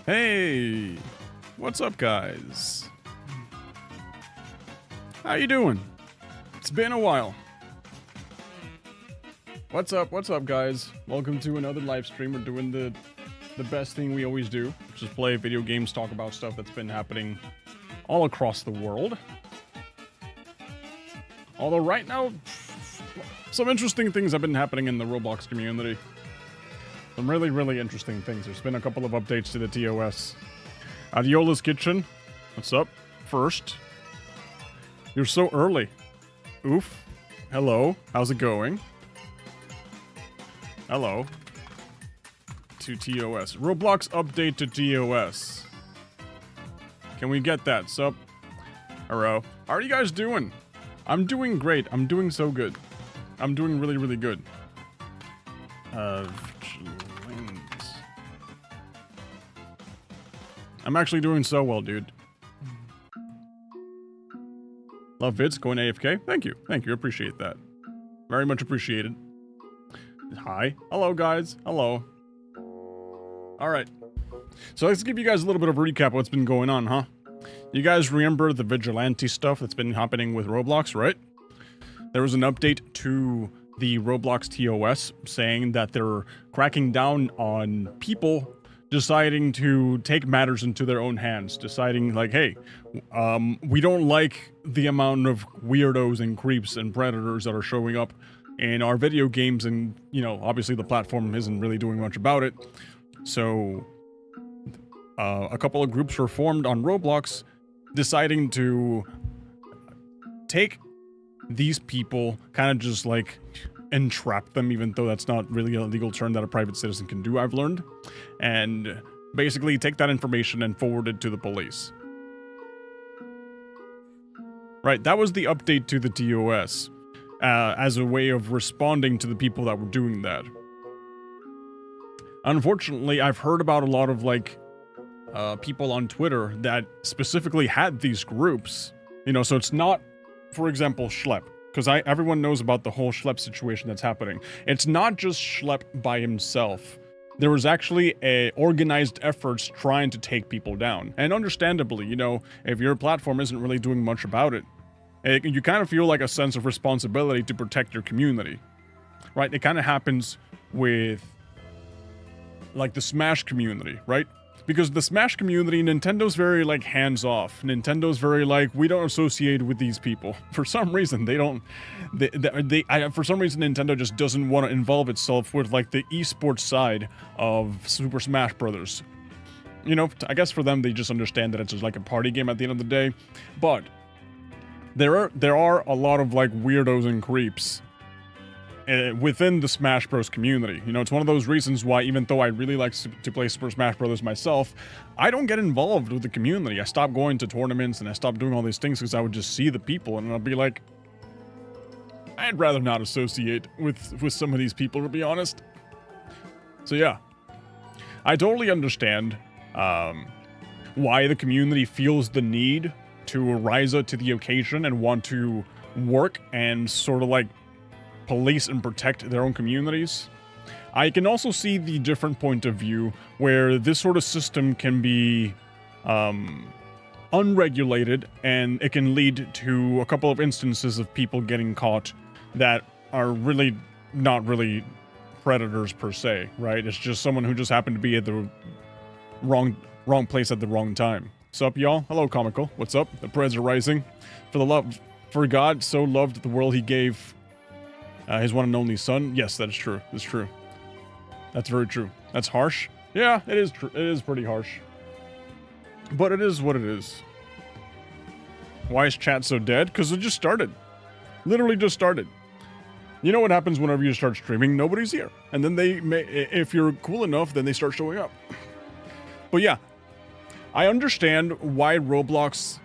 Hey, what's up, guys? How you doing? It's been a while. What's up, guys? Welcome to another live stream. We're doing the best thing we always do, which is play video games, talk about stuff that's been happening all across the world. Although right now, some interesting things have been happening in the Roblox community. Some really, really interesting things. There's been a couple of updates to the TOS. Adiola's Kitchen, what's up? First. You're so early. Oof. Hello. How's it going? Hello. To TOS. Roblox update to TOS. Can we get that? Sup? Hello. How are you guys doing? I'm doing great. I'm doing so good. I'm doing really, really good. I'm actually doing so well, dude. Love vids, going AFK. Thank you. Thank you. Appreciate that. Very much appreciated. Hi. Hello, guys. Hello. Alright. So let's give you guys a little bit of a recap of what's been going on, huh? You guys remember the vigilante stuff that's been happening with Roblox, right? There was an update to the Roblox TOS saying that they're cracking down on people deciding to take matters into their own hands, deciding like, hey, we don't like the amount of weirdos and creeps and predators that are showing up in our video games, and, you know, obviously the platform isn't really doing much about it. So, a couple of groups were formed on Roblox, deciding to take these people, kind of just like entrap them, even though that's not really a legal term that a private citizen can do, I've learned, and basically take that information and forward it to the police. Right, that was the update to the TOS, as a way of responding to the people that were doing that. Unfortunately, I've heard about a lot of, like, people on Twitter that specifically had these groups. You know, so it's not, for example, Schlep. Because everyone knows about the whole Schlep situation that's happening. It's not just Schlep by himself. There was actually organized efforts trying to take people down. And understandably, you know, if your platform isn't really doing much about it, you kind of feel like a sense of responsibility to protect your community. Right? It kind of happens with, like, the Smash community, right? Because the Smash community, Nintendo's very, like, hands-off. Nintendo's very, like, we don't associate with these people. For some reason, they don't... for some reason, Nintendo just doesn't want to involve itself with, like, the esports side of Super Smash Brothers. You know, I guess for them, they just understand that it's just, like, a party game at the end of the day. But there are a lot of, like, weirdos and creeps within the Smash Bros community. You know, it's one of those reasons why, even though I really like to play Super Smash Brothers myself, I don't get involved with the community. I stopped going to tournaments and I stopped doing all these things because I would just see the people and I'd be like, I'd rather not associate with some of these people, to be honest. So yeah, I totally understand why the community feels the need to rise up to the occasion and want to work and sort of like police and protect their own communities. I can also see the different point of view where this sort of system can be unregulated, and it can lead to a couple of instances of people getting caught that are really not really predators per se, right? It's just someone who just happened to be at the wrong place at the wrong time. Sup, y'all? Hello, Comical. What's up? The Preds are rising. For God so loved the world he gave his one and only son. Yes, that is true. That's true. That's very true. That's harsh. Yeah, it is true. It is pretty harsh. But it is what it is. Why is chat so dead? Because it just started. Literally just started. You know what happens whenever you start streaming? Nobody's here. And then if you're cool enough, then they start showing up. But yeah, I understand why Roblox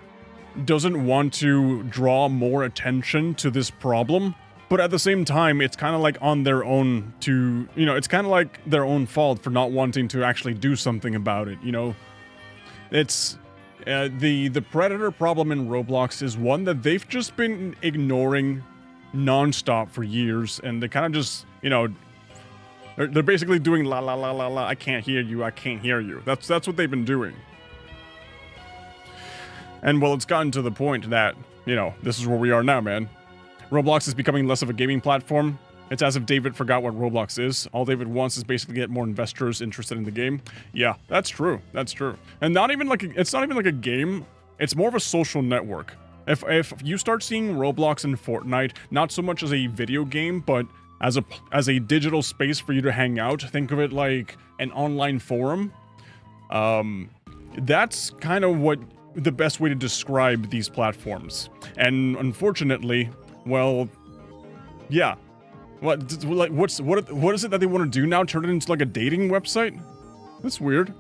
doesn't want to draw more attention to this problem. But at the same time, it's kind of like on their own to, you know, it's kind of like their own fault for not wanting to actually do something about it, you know? It's, the predator problem in Roblox is one that they've just been ignoring nonstop for years, and they kind of just, you know, They're basically doing la la la la la. I can't hear you. I can't hear you. That's what they've been doing. And well, it's gotten to the point that, you know, this is where we are now, man. Roblox is becoming less of a gaming platform. It's as if David forgot what Roblox is. All David wants is basically get more investors interested in the game. Yeah, that's true. That's true. And not even like it's not even like a game. It's more of a social network. If you start seeing Roblox and Fortnite not so much as a video game, but as a digital space for you to hang out, think of it like an online forum. That's kind of what the best way to describe these platforms. And unfortunately, well, yeah. What is it that they want to do now? Turn it into like a dating website? That's weird.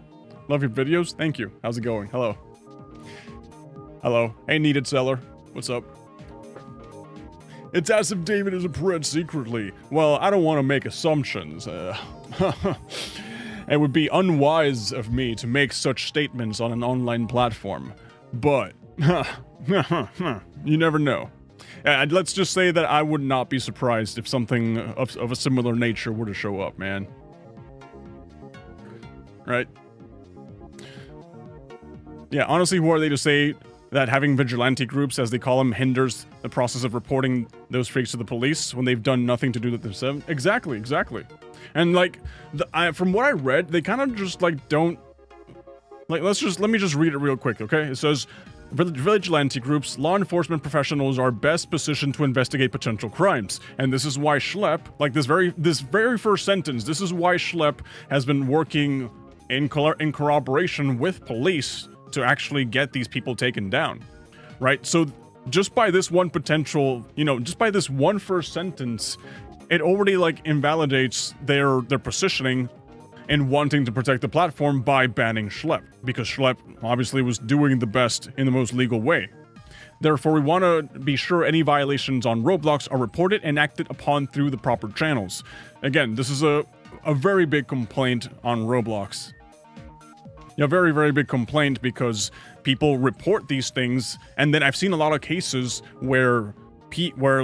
Love your videos. Thank you. How's it going? Hello. Hello. Hey, needed seller. What's up? It's as if David is a pred secretly. Well, I don't want to make assumptions. It would be unwise of me to make such statements on an online platform. But, you never know. Let's just say that I would not be surprised if something of a similar nature were to show up, man. Right? Yeah, honestly, who are they to say that having vigilante groups, as they call them, hinders the process of reporting those freaks to the police when they've done nothing to do with themselves? Exactly, exactly. And like, from what I read, they kind of just like don't... Like, let me just read it real quick, okay? It says, vigilante groups, law enforcement professionals are best positioned to investigate potential crimes. And this is why Schlep, like this very first sentence, this is why Schlep has been working in corroboration with police to actually get these people taken down, right? So just by this one potential, you know, just by this one first sentence, it already like invalidates their positioning in wanting to protect the platform by banning Schlep, because Schlep obviously was doing the best in the most legal way. Therefore, we want to be sure any violations on Roblox are reported and acted upon through the proper channels. Again, this is a very big complaint on Roblox. A very, very big complaint because people report these things, and then I've seen a lot of cases where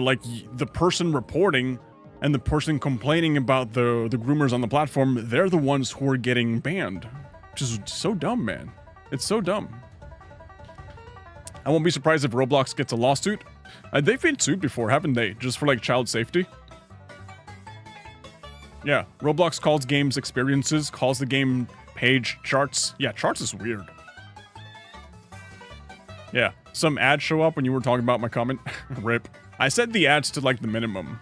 like the person reporting and the person complaining about the groomers on the platform, they're the ones who are getting banned. Which is so dumb, man. It's so dumb. I won't be surprised if Roblox gets a lawsuit. They've been sued before, haven't they? Just for like child safety. Yeah, Roblox calls games experiences, calls the game page charts. Yeah, charts is weird. Yeah, some ads show up when you were talking about my comment. Rip. I set the ads to like the minimum.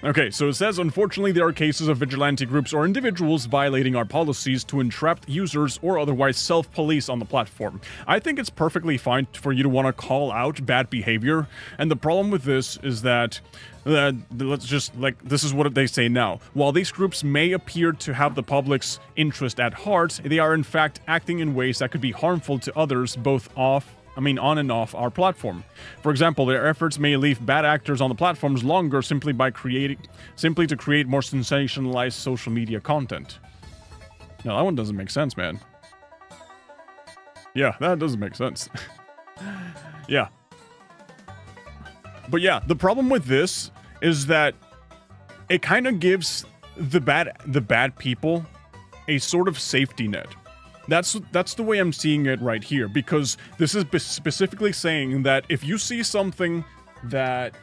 Okay, so it says, unfortunately, there are cases of vigilante groups or individuals violating our policies to entrap users or otherwise self-police on the platform. I think it's perfectly fine for you to want to call out bad behavior, and the problem with this is that, let's just, like, this is what they say now. While these groups may appear to have the public's interest at heart, they are in fact acting in ways that could be harmful to others, both on and off our platform. For example, their efforts may leave bad actors on the platforms longer simply to create more sensationalized social media content. No, that one doesn't make sense, man. Yeah, that doesn't make sense. Yeah. But yeah, the problem with this is that it kind of gives the bad people a sort of safety net. That's the way I'm seeing it right here, because this is specifically saying that if you see something that...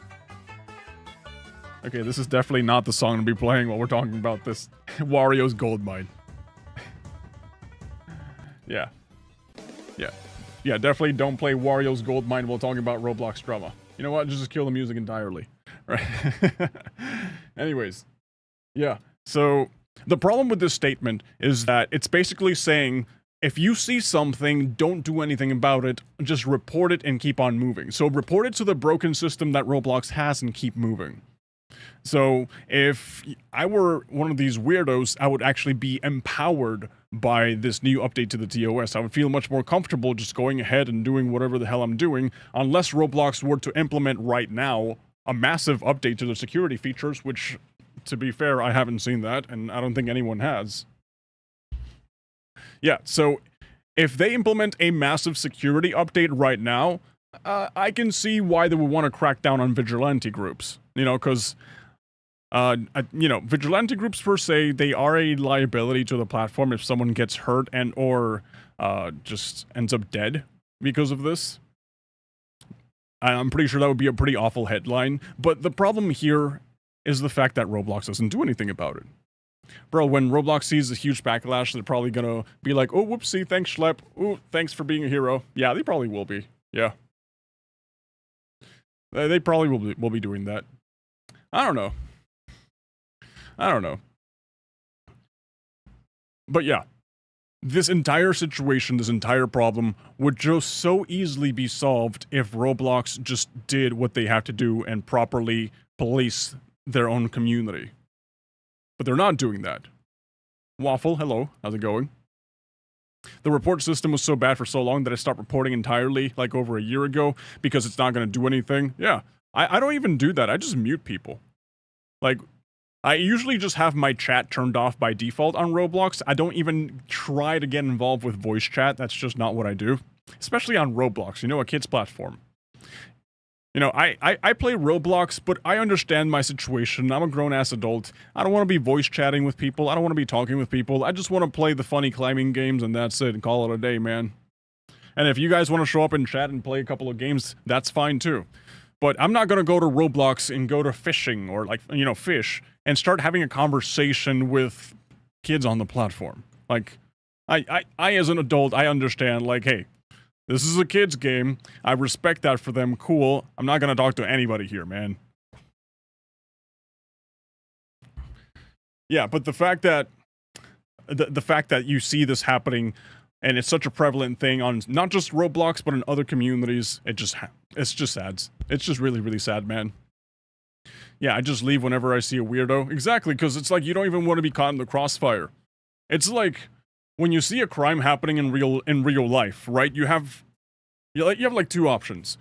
Okay, this is definitely not the song to be playing while we're talking about this. Wario's Gold Mine. Yeah. Yeah. Yeah, definitely don't play Wario's Gold Mine while talking about Roblox drama. You know what? Just kill the music entirely. Right? Anyways. Yeah. So... the problem with this statement is that it's basically saying, if you see something, don't do anything about it, just report it and keep on moving. So report it to the broken system that Roblox has and keep moving. So if I were one of these weirdos, I would actually be empowered by this new update to the TOS. I would feel much more comfortable just going ahead and doing whatever the hell I'm doing, unless Roblox were to implement right now a massive update to the security features, which... to be fair, I haven't seen that, and I don't think anyone has. Yeah, so if they implement a massive security update right now, I can see why they would want to crack down on vigilante groups. You know, because You know, vigilante groups per se, they are a liability to the platform if someone gets hurt and or just ends up dead because of this. I'm pretty sure that would be a pretty awful headline, but the problem here is the fact that Roblox doesn't do anything about it. Bro, when Roblox sees a huge backlash, they're probably gonna be like, oh, whoopsie, thanks, Schlep. Ooh, thanks for being a hero. Yeah, they probably will be. Yeah. They probably will be doing that. I don't know. But yeah, this entire situation, this entire problem would just so easily be solved if Roblox just did what they have to do and properly police their own community. But they're not doing that. Waffle, hello, how's it going? The report system was so bad for so long that I stopped reporting entirely, like over a year ago, because it's not going to do anything. Yeah, I don't even do that. I just mute people. Like, I usually just have my chat turned off by default on Roblox. I don't even try to get involved with voice chat. That's just not what I do. Especially on Roblox, you know, a kid's platform. You know, I play Roblox, but I understand my situation. I'm a grown-ass adult. I don't want to be voice chatting with people. I don't want to be talking with people. I just want to play the funny climbing games, and that's it, and call it a day, man. And if you guys want to show up and chat and play a couple of games, that's fine too. But I'm not going to go to Roblox and go to fishing, or like, you know, fish, and start having a conversation with kids on the platform. Like, I as an adult, I understand, like, hey, this is a kid's game. I respect that for them. Cool. I'm not gonna talk to anybody here, man. Yeah, but the fact that the fact that you see this happening and it's such a prevalent thing on not just Roblox but in other communities, it's just sad. It's just really, really sad, man. Yeah, I just leave whenever I see a weirdo. Exactly, because it's like you don't even want to be caught in the crossfire. It's like when you see a crime happening in real life, right? You have like two options.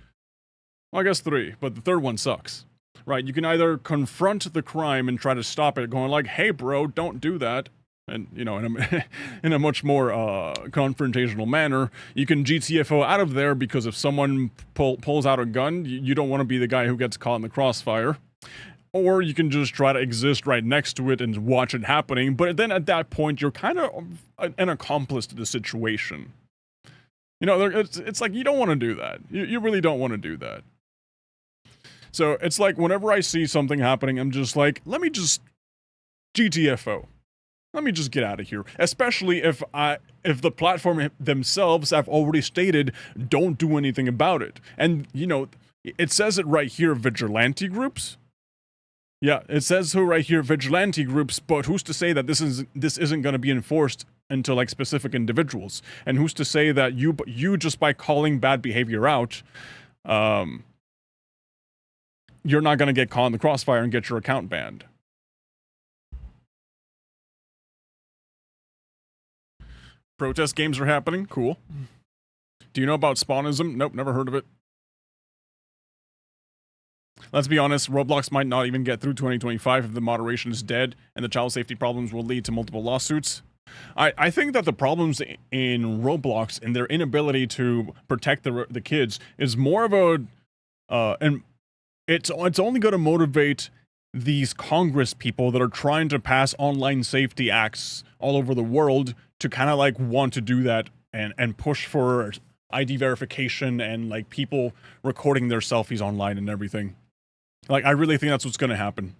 Well, I guess three, but the third one sucks. Right? You can either confront the crime and try to stop it, going like, "Hey, bro, don't do that." And, you know, in a much more confrontational manner. You can GTFO out of there because if someone pulls out a gun, you don't want to be the guy who gets caught in the crossfire. Or you can just try to exist right next to it and watch it happening, but then at that point, you're kind of an accomplice to the situation. You know, it's like, you don't want to do that. You really don't want to do that. So, it's like, whenever I see something happening, I'm just like, let me just GTFO. Let me just get out of here. Especially if the platform themselves have already stated, don't do anything about it. And, you know, it says it right here, vigilante groups. Yeah, it says so right here, vigilante groups, but who's to say that this isn't going to be enforced into like specific individuals? And who's to say that you just by calling bad behavior out, you're not going to get caught in the crossfire and get your account banned? Protest games are happening. Cool. Do you know about Spawnism? Nope, never heard of it. Let's be honest, Roblox might not even get through 2025 if the moderation is dead, and the child safety problems will lead to multiple lawsuits. I think that the problems in Roblox and their inability to protect the kids is more of a, and it's only going to motivate these Congress people that are trying to pass online safety acts all over the world to kind of like want to do that and push for ID verification and like people recording their selfies online and everything. Like, I really think that's what's going to happen.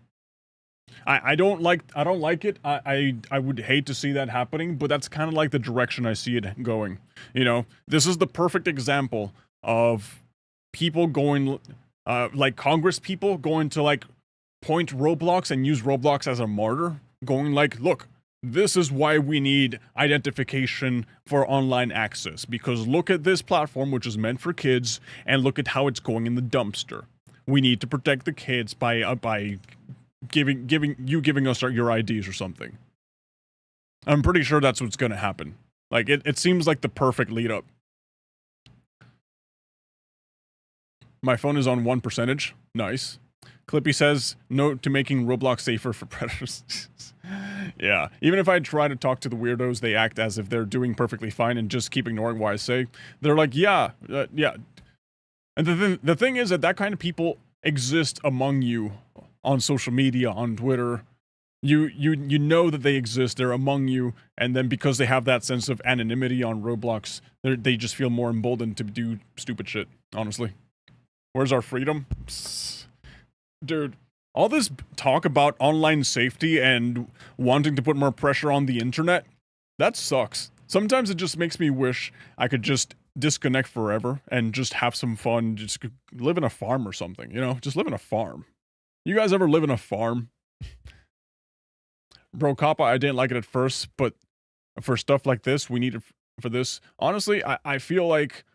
I don't like it. I would hate to see that happening, but that's kind of like the direction I see it going. You know, this is the perfect example of people going, like Congress people going to like point Roblox and use Roblox as a martyr, going like, look, this is why we need identification for online access, because look at this platform, which is meant for kids, and look at how it's going in the dumpster. We need to protect the kids by giving us your IDs or something. I'm pretty sure that's what's going to happen. Like, it seems like the perfect lead up. My phone is on 1%. Nice. Clippy says, note to making Roblox safer for predators. Yeah, even if I try to talk to the weirdos, they act as if they're doing perfectly fine and just keep ignoring what I say. They're like, yeah. And the thing is that kind of people exist among you on social media, on Twitter. You know that they exist, they're among you, and then because they have that sense of anonymity on Roblox, they just feel more emboldened to do stupid shit, honestly. Where's our freedom? Psst. Dude, all this talk about online safety and wanting to put more pressure on the internet, that sucks. Sometimes it just makes me wish I could just disconnect forever and just have some fun, just live in a farm or something, you know? Just live in a farm. You guys ever live in a farm? Bro, Kappa, I didn't like it at first, but for stuff like this, we need it for this. Honestly, I feel like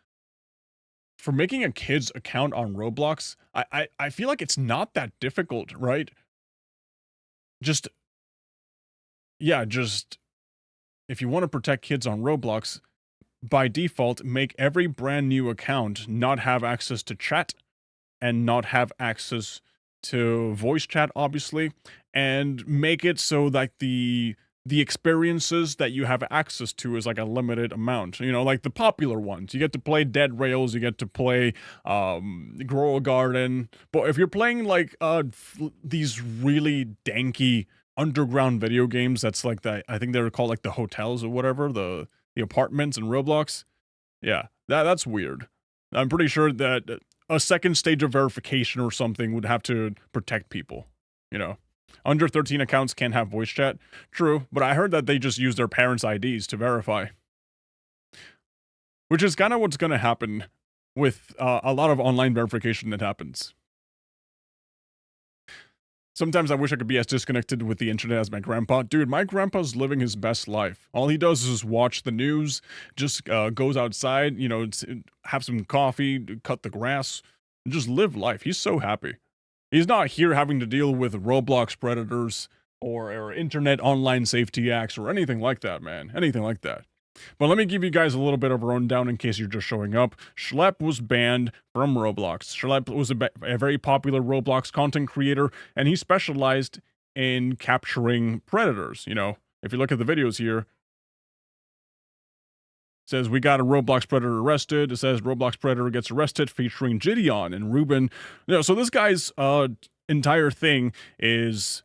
for making a kid's account on Roblox, I feel like it's not that difficult, right? Just, yeah, just, if you want to protect kids on Roblox, by default, make every brand new account not have access to chat and not have access to voice chat, obviously, and make it so that the experiences that you have access to is like a limited amount. You know, like the popular ones. You get to play Dead Rails, you get to play Grow a Garden. But if you're playing like these really danky underground video games, that's like I think they're called like the hotels or whatever, the apartments in Roblox. Yeah, that's weird. I'm pretty sure that a second stage of verification or something would have to protect people, you know. Under 13 accounts can't have voice chat. True, but I heard that they just use their parents' IDs to verify. Which is kind of what's going to happen with a lot of online verification that happens. Sometimes I wish I could be as disconnected with the internet as my grandpa. Dude, my grandpa's living his best life. All he does is watch the news, just goes outside, you know, have some coffee, cut the grass, and just live life. He's so happy. He's not here having to deal with Roblox predators or internet online safety acts or anything like that, man. Anything like that. But let me give you guys a little bit of a rundown in case you're just showing up. Schlep was banned from Roblox. Schlep was a very popular Roblox content creator, and he specialized in capturing predators. You know, if you look at the videos here, it says we got a Roblox predator arrested. It says Roblox predator gets arrested, featuring Gideon and Ruben. You know, so this guy's entire thing is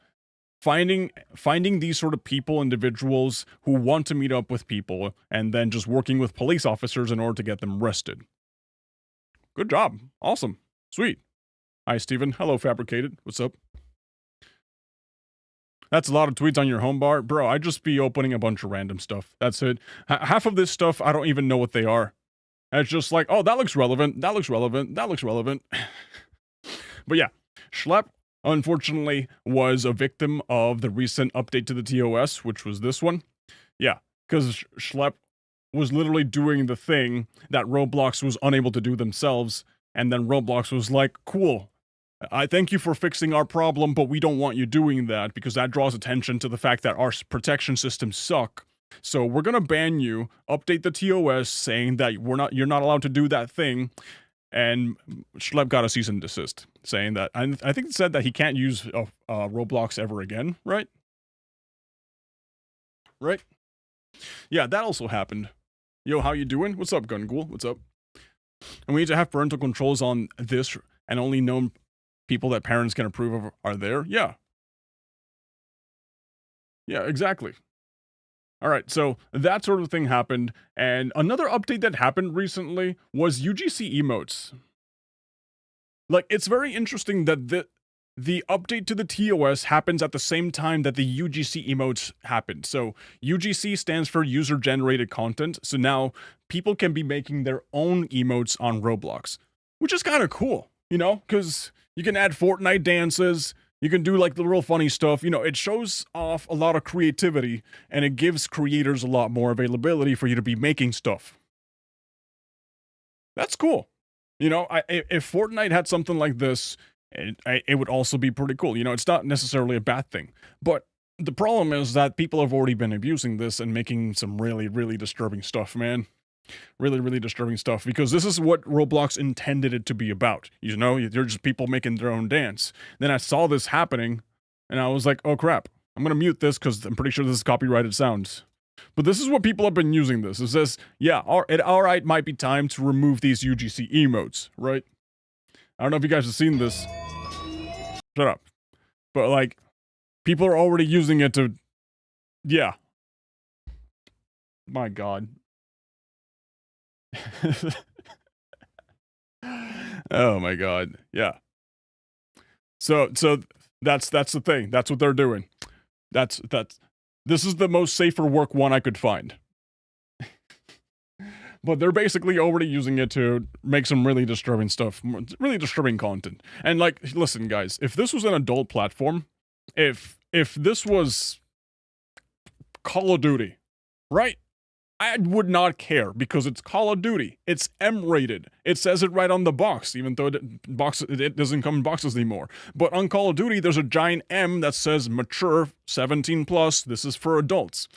finding these sort of people, individuals who want to meet up with people, and then just working with police officers in order to get them arrested. Good job. Awesome. Sweet. Hi, Steven. Hello, Fabricated. What's up? That's a lot of tweets on your home bar. Bro, I just be opening a bunch of random stuff. That's it. Half of this stuff, I don't even know what they are. And it's just like, oh, that looks relevant. That looks relevant. That looks relevant. But yeah, Schlep, unfortunately, was a victim of the recent update to the TOS, which was this one. Yeah, because Schlep was literally doing the thing that Roblox was unable to do themselves, and then Roblox was like, cool, I thank you for fixing our problem, but we don't want you doing that, because that draws attention to the fact that our protection systems suck. So we're gonna ban you, update the TOS saying that you're not allowed to do that thing, and Schlep got a cease and desist, saying that, I think it said that he can't use Roblox ever again, right? Right? Yeah, that also happened. Yo, how you doing? What's up, Gungul? What's up? And we need to have parental controls on this, and only known people that parents can approve of are there? Yeah. Yeah, exactly. All right, so that sort of thing happened, and another update that happened recently was UGC emotes. Like, it's very interesting that the update to the TOS happens at the same time that the UGC emotes happened. So UGC stands for user-generated content, so now people can be making their own emotes on Roblox, which is kind of cool, you know, because you can add Fortnite dances, you can do like the real funny stuff, you know, it shows off a lot of creativity, and it gives creators a lot more availability for you to be making stuff. That's cool. You know, if Fortnite had something like this, it would also be pretty cool. You know, it's not necessarily a bad thing. But the problem is that people have already been abusing this and making some really, really disturbing stuff, man. Really, really disturbing stuff, because this is what Roblox intended it to be about. You know, you're just people making their own dance. Then I saw this happening, and I was like, oh crap, I'm gonna mute this because I'm pretty sure this is copyrighted sounds. But this is what people have been using this. It says, yeah, alright, might be time to remove these UGC emotes, right? I don't know if you guys have seen this. Shut up. But like, people are already using it to, yeah. My God. Oh my God. Yeah. So that's the thing. That's what they're doing. That's this is the most safer work one I could find. But they're basically already using it to make some really disturbing stuff, really disturbing content. And like, listen, guys, if this was an adult platform, if this was Call of Duty, right? I would not care because it's Call of Duty. It's M-rated. It says it right on the box, even though it doesn't come in boxes anymore. But on Call of Duty, there's a giant M that says mature, 17 plus. This is for adults.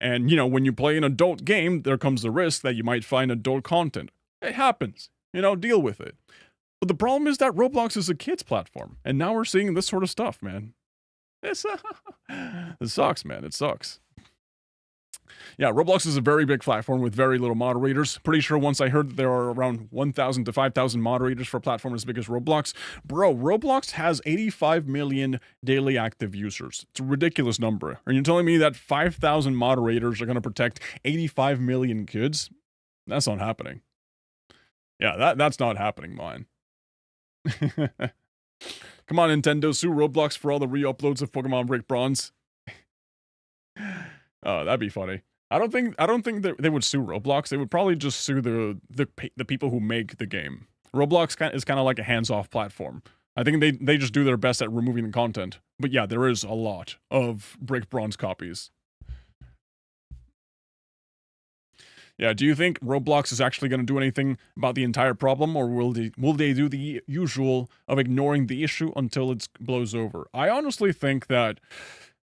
And, you know, when you play an adult game, there comes the risk that you might find adult content. It happens. You know, deal with it. But the problem is that Roblox is a kids platform. And now we're seeing this sort of stuff, man. It sucks, man. It sucks. Yeah, Roblox is a very big platform with very little moderators. Pretty sure once I heard that there are around 1,000 to 5,000 moderators for a platform as big as Roblox. Bro, Roblox has 85 million daily active users. It's a ridiculous number. Are you telling me that 5,000 moderators are going to protect 85 million kids? That's not happening. Yeah, that's not happening, man. Come on, Nintendo, sue Roblox for all the re-uploads of Pokemon Break Bronze. Oh, that'd be funny. I don't think that they would sue Roblox. They would probably just sue the people who make the game. Roblox is kind of like a hands-off platform. I think they just do their best at removing the content. But yeah, there is a lot of Break Bronze copies. Yeah, do you think Roblox is actually going to do anything about the entire problem, or will they do the usual of ignoring the issue until it blows over? I honestly think that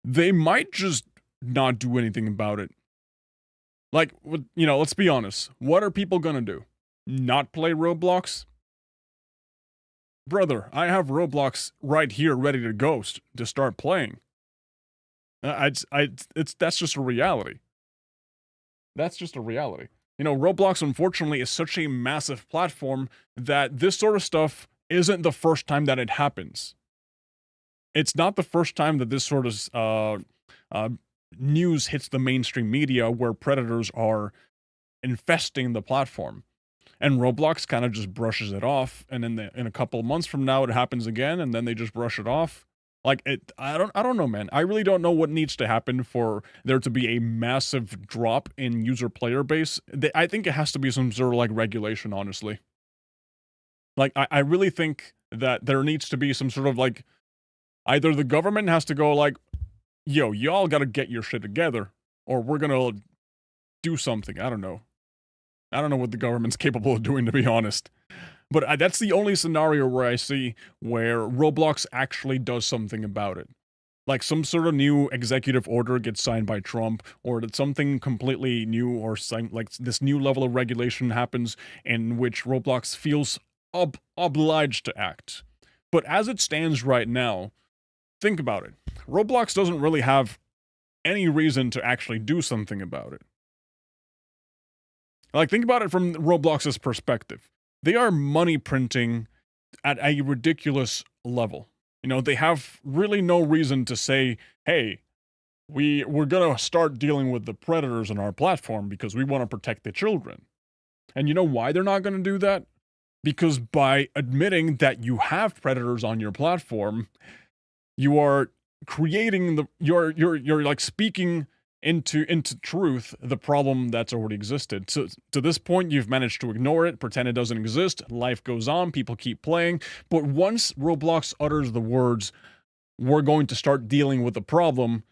they might just not do anything about it. Like, you know, let's be honest. What are people gonna do? Not play Roblox? Brother, I have Roblox right here ready to go to start playing. That's just a reality. That's just a reality. You know, Roblox, unfortunately, is such a massive platform that this sort of stuff isn't the first time that it happens. It's not the first time that this sort of news hits the mainstream media where predators are infesting the platform. And Roblox kind of just brushes it off, and in a couple of months from now it happens again, and then they just brush it off. Like, I don't know, man. I really don't know what needs to happen for there to be a massive drop in user player base. I think it has to be some sort of like regulation, honestly. Like, I really think that there needs to be some sort of like, either the government has to go like, yo, y'all gotta get your shit together, or we're gonna do something. I don't know. I don't know what the government's capable of doing, to be honest. But that's the only scenario where I see where Roblox actually does something about it. Like some sort of new executive order gets signed by Trump, or that something completely new or like this new level of regulation happens in which Roblox feels obliged to act. But as it stands right now, think about it. Roblox doesn't really have any reason to actually do something about it. Like, think about it from Roblox's perspective. They are money printing at a ridiculous level. You know, they have really no reason to say, hey, we're gonna start dealing with the predators on our platform because we want to protect the children. And you know why they're not gonna do that? Because by admitting that you have predators on your platform, you are creating you're like speaking into truth the problem that's already existed. So to this point, you've managed to ignore it, pretend it doesn't exist, life goes on, people keep playing. But once Roblox utters the words, we're going to start dealing with the problem,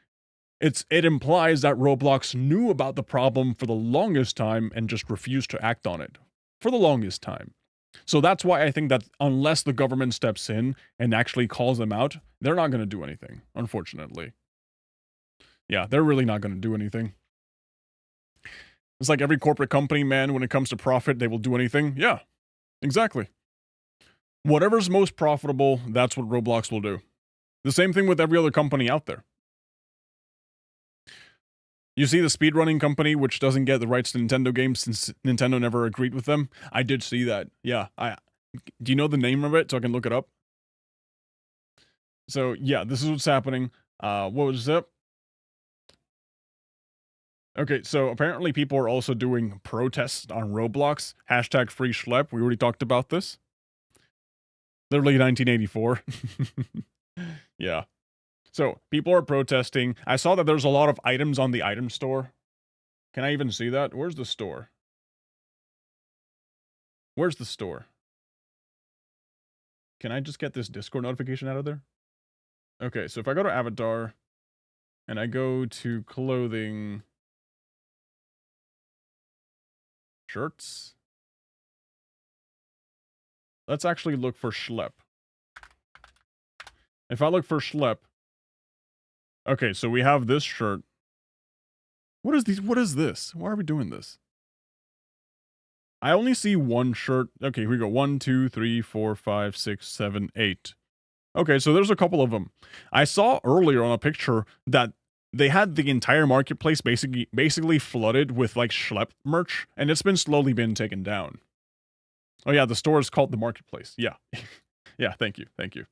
it implies that Roblox knew about the problem for the longest time and just refused to act on it for the longest time. So that's why I think that unless the government steps in and actually calls them out, they're not going to do anything, unfortunately. Yeah, they're really not going to do anything. It's like every corporate company, man, when it comes to profit, they will do anything. Yeah, exactly. Whatever's most profitable, that's what Roblox will do. The same thing with every other company out there. You see the speedrunning company, which doesn't get the rights to Nintendo games since Nintendo never agreed with them? I did see that. Yeah, do you know the name of it so I can look it up? So yeah, this is what's happening. What was up? Okay, so apparently people are also doing protests on Roblox. Hashtag free schlep. We already talked about this. Literally 1984. Yeah. So people are protesting. I saw that there's a lot of items on the item store. Can I even see that? Where's the store? Where's the store? Can I just get this Discord notification out of there? Okay, so if I go to avatar and I go to clothing, shirts, let's actually look for schlep. If I look for schlep, okay, so we have this shirt. What is this? Why are we doing this? I only see one shirt. Okay, here we go. 1, 2, 3, 4, 5, 6, 7, 8. Okay, so there's a couple of them. I saw earlier on a picture that they had the entire marketplace basically flooded with like schlep merch, and it's been slowly been taken down. Oh yeah, the store is called the marketplace. Yeah. Yeah, thank you. Thank you.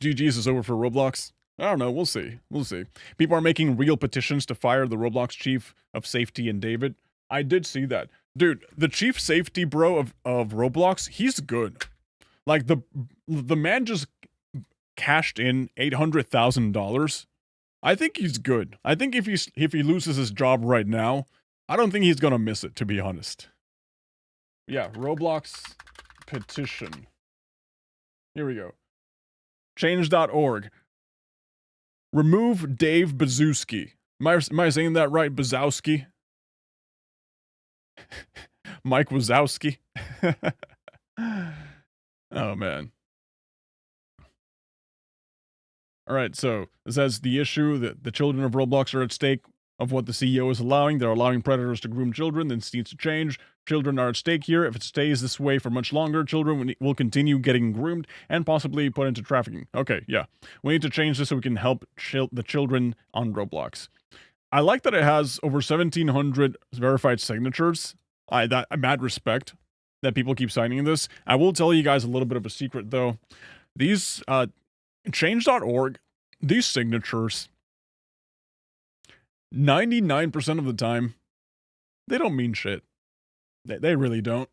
GG's is over for Roblox. I don't know. We'll see. We'll see. People are making real petitions to fire the Roblox chief of safety and David. I did see that. Dude, the chief safety bro of Roblox, he's good. Like, the man just cashed in $800,000. I think he's good. I think if he loses his job right now, I don't think he's gonna miss it, to be honest. Yeah, Roblox petition. Here we go. Change.org. Remove Dave Bazowski. Am I saying that right? Bazowski? Mike Wazowski? Oh, man. Alright, so it says the issue that the children of Roblox are at stake of what the CEO is allowing. They're allowing predators to groom children. This needs to change. Children are at stake here. If it stays this way for much longer, children will continue getting groomed and possibly put into trafficking. Okay, yeah. We need to change this so we can help the children on Roblox. I like that it has over 1,700 verified signatures. Mad respect that people keep signing this. I will tell you guys a little bit of a secret, though. These, Change.org, these signatures, 99% of the time, they don't mean shit. They really don't.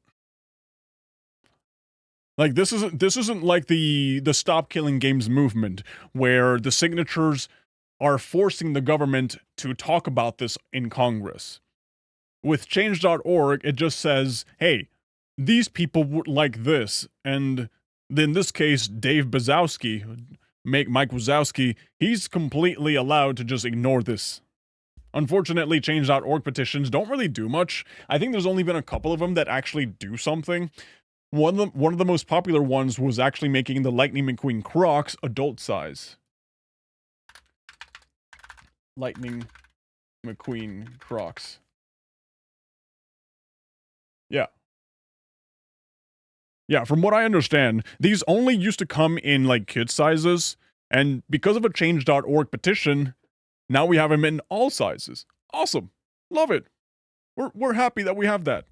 Like, this isn't like the Stop Killing Games movement, where the signatures are forcing the government to talk about this in Congress. With Change.org, it just says, hey, these people would like this, and in this case, Dave Bazowski, Mike Wazowski, he's completely allowed to just ignore this. Unfortunately, Change.org petitions don't really do much. I think there's only been a couple of them that actually do something. One of the most popular ones was actually making the Lightning McQueen Crocs adult size. Lightning McQueen Crocs. Yeah. Yeah, from what I understand, these only used to come in, like, kid sizes, and because of a Change.org petition, now we have them in all sizes. Awesome. Love it. We're happy that we have that.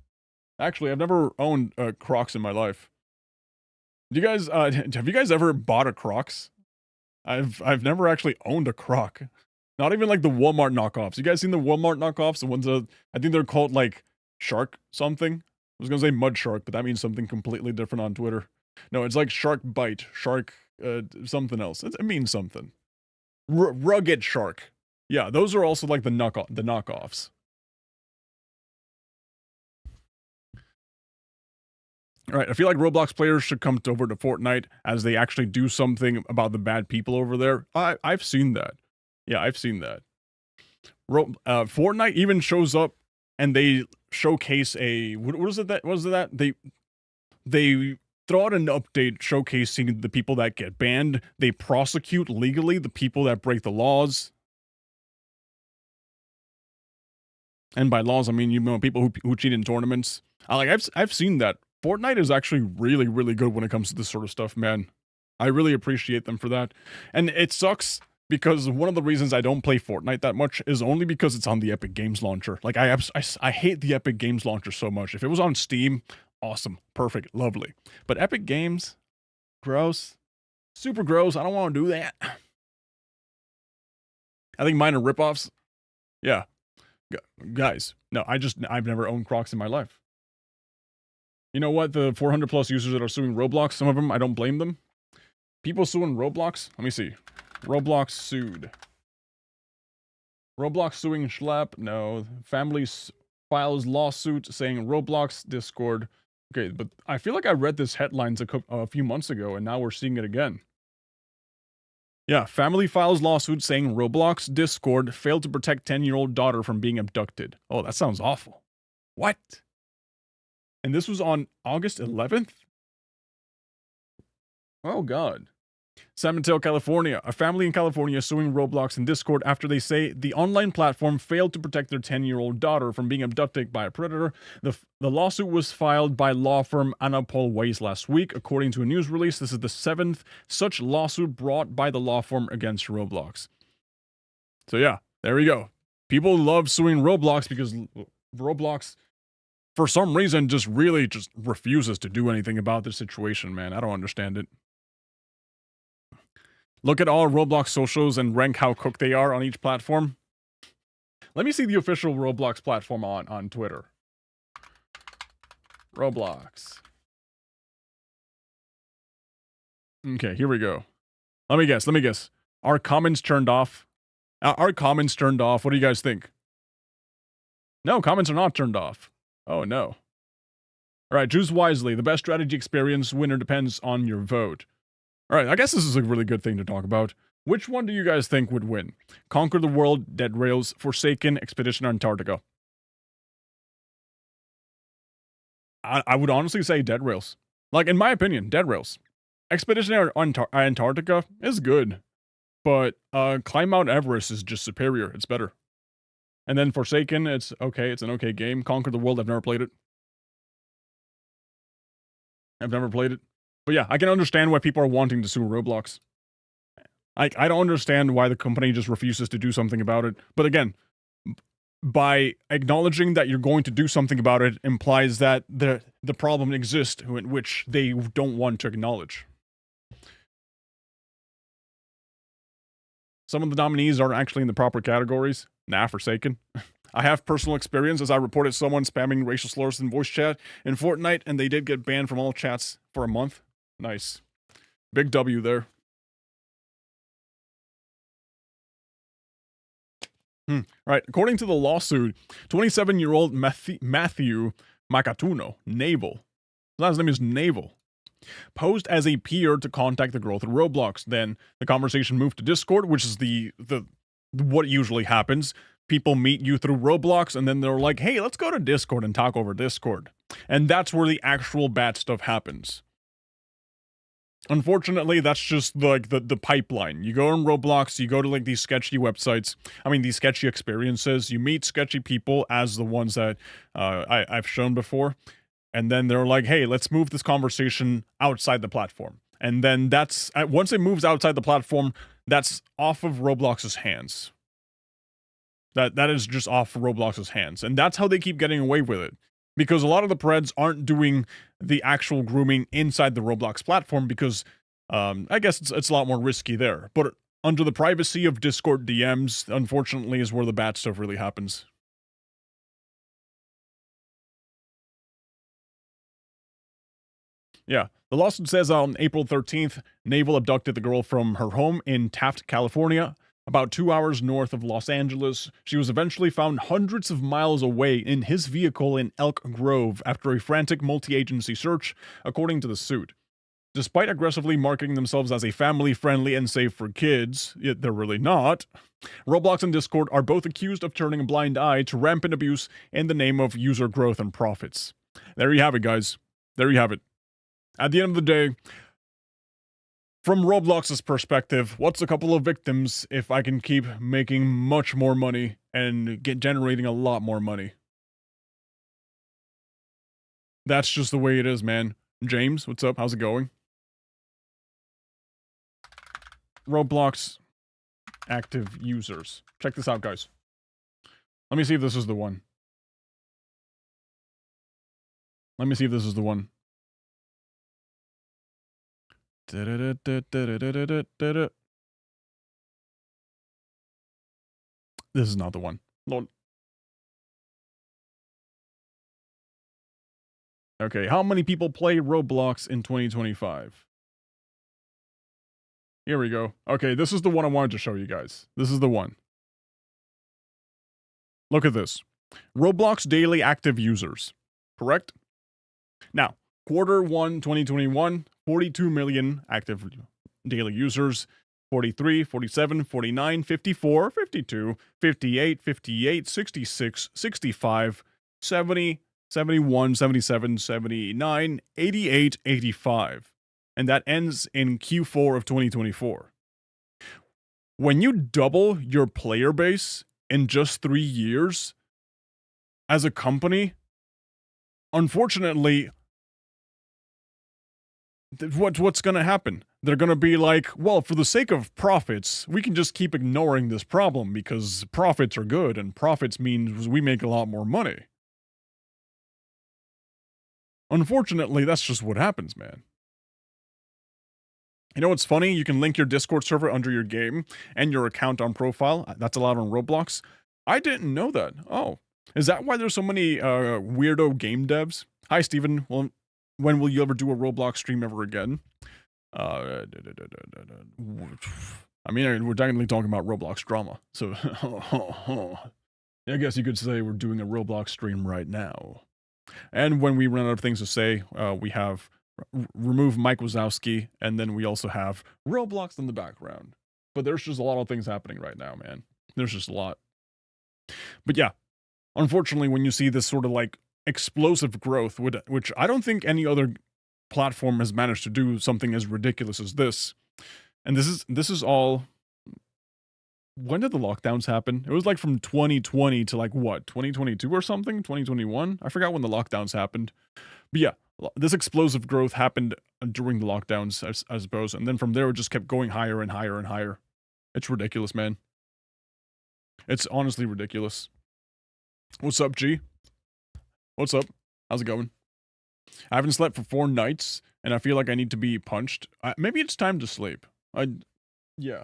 Actually, I've never owned Crocs in my life. Do you guys, have you guys ever bought a Crocs? I've never actually owned a Croc. Not even like the Walmart knockoffs. You guys seen the Walmart knockoffs? The ones that, I think they're called like Shark something. I was gonna say Mud Shark, but that means something completely different on Twitter. No, it's like Shark Bite, Shark, something else. It means something. Rugged Shark. Yeah, those are also like the knockoffs. Alright, I feel like Roblox players should come over to Fortnite as they actually do something about the bad people over there. I've seen that. Yeah, I've seen that. Fortnite even shows up and they showcase a... What was it that? They throw out an update showcasing the people that get banned. They prosecute legally the people that break the laws. And by laws, I mean, you know, people who cheat in tournaments. I've seen that. Fortnite is actually really, really good when it comes to this sort of stuff, man. I really appreciate them for that. And it sucks because one of the reasons I don't play Fortnite that much is only because it's on the Epic Games Launcher. Like, I hate the Epic Games Launcher so much. If it was on Steam, Awesome. Perfect. Lovely. But Epic Games, gross. Super gross. I don't want to do that. I think mine are ripoffs. Yeah. Guys, no, I've never owned Crocs in my life. You know what? The 400 plus users that are suing Roblox, some of them, I don't blame them. People suing Roblox? Let me see. Roblox sued. Roblox suing Schlep? No. Family files lawsuit saying Roblox Discord. Okay, but I feel like I read this headlines a few months ago, and now we're seeing it again. Yeah, family files lawsuit saying Roblox Discord failed to protect 10-year-old daughter from being abducted. Oh, that sounds awful. What? And this was on August 11th? Oh, God. San Mateo, California. A family in California suing Roblox and Discord after they say the online platform failed to protect their 10-year-old daughter from being abducted by a predator. The lawsuit was filed by law firm Anna Paul Weiss last week. According to a news release, this is the 7th such lawsuit brought by the law firm against Roblox. So yeah, there we go. People love suing Roblox because Roblox, for some reason, just refuses to do anything about this situation, man. I don't understand it. Look at all Roblox socials and rank how cooked they are on each platform. Let me see the official Roblox platform on Twitter. Roblox. Okay, here we go. Let me guess. Are comments turned off? Are comments turned off? What do you guys think? No, comments are not turned off. Oh, no. All right, choose wisely. The best strategy experience winner depends on your vote. All right, I guess this is a really good thing to talk about. Which one do you guys think would win? Conquer the World, Dead Rails, Forsaken, Expedition Antarctica. I would honestly say Dead Rails. Like, in my opinion, Dead Rails. Expedition Antarctica is good, but Climb Mount Everest is just superior. It's better. And then Forsaken, it's okay. It's an okay game. Conquer the World, I've never played it. But yeah, I can understand why people are wanting to sue Roblox. I don't understand why the company just refuses to do something about it. But again, by acknowledging that you're going to do something about it implies that the problem exists, which they don't want to acknowledge. Some of the nominees aren't actually in the proper categories. Nah, Forsaken. I have personal experience as I reported someone spamming racial slurs in voice chat in Fortnite, and they did get banned from all chats for a month. Nice. Big W there. Right. According to the lawsuit, 27-year-old Matthew Macatuno, Naval, his last name is Naval, posed as a peer to contact the girl through Roblox. Then the conversation moved to Discord, which is the what usually happens. People meet you through Roblox, and then they're like, hey, let's go to Discord and talk over Discord. And that's where the actual bad stuff happens. Unfortunately, that's just like the pipeline. You go on Roblox, you go to like these sketchy websites, these sketchy experiences, you meet sketchy people as the ones that I've shown before, and then they're like, hey, let's move this conversation outside the platform. And then that's, once it moves outside the platform, that's off of Roblox's hands. That is just off Roblox's hands. And that's how they keep getting away with it. Because a lot of the preds aren't doing the actual grooming inside the Roblox platform because I guess it's a lot more risky there. But under the privacy of Discord DMs, unfortunately, is where the bad stuff really happens. Yeah. The lawsuit says on April 13th, Naval abducted the girl from her home in Taft, California, about 2 hours north of Los Angeles. She was eventually found hundreds of miles away in his vehicle in Elk Grove after a frantic multi-agency search, according to the suit. Despite aggressively marketing themselves as a family-friendly and safe for kids, yet they're really not, Roblox and Discord are both accused of turning a blind eye to rampant abuse in the name of user growth and profits. There you have it, guys. There you have it. At the end of the day, from Roblox's perspective, what's a couple of victims if I can keep making much more money and generating a lot more money? That's just the way it is, man. James, what's up? How's it going? Roblox active users. Check this out, guys. Let me see if this is the one. Let me see if this is the one. This is not the one. Lol. Okay, how many people play Roblox in 2025? Here we go. Okay, this is the one I wanted to show you guys. This is the one. Look at this. Roblox daily active users. Correct? Now, Q1 2021, 42 million active daily users. 43, 47, 49, 54, 52, 58, 58, 66, 65, 70, 71, 77, 79, 88, 85. And that ends in Q4 of 2024. When you double your player base in just 3 years as a company, unfortunately, what's going to happen? They're going to be like, well, for the sake of profits, we can just keep ignoring this problem because profits are good and profits means we make a lot more money. Unfortunately, that's just what happens, man. You know what's funny? You can link your Discord server under your game and your account on profile. That's allowed on Roblox. I didn't know that. Oh, is that why there's so many weirdo game devs? Hi, Steven. Well, when will you ever do a Roblox stream ever again? I mean, we're definitely talking about Roblox drama. So, I guess you could say we're doing a Roblox stream right now. And when we run out of things to say, we have remove Mike Wazowski, and then we also have Roblox in the background. But there's just a lot of things happening right now, man. There's just a lot. But yeah, unfortunately, when you see this sort of like explosive growth, which I don't think any other platform has managed to do something as ridiculous as this. And this is all. When did the lockdowns happen? It was like from 2020 to like what, 2022 or something? 2021? I forgot when the lockdowns happened. But yeah, this explosive growth happened during the lockdowns, I suppose. And then from there, it just kept going higher and higher and higher. It's ridiculous, man. It's honestly ridiculous. What's up, G? What's up? How's it going? I haven't slept for 4 nights, and I feel like I need to be punched. Maybe it's time to sleep. Yeah.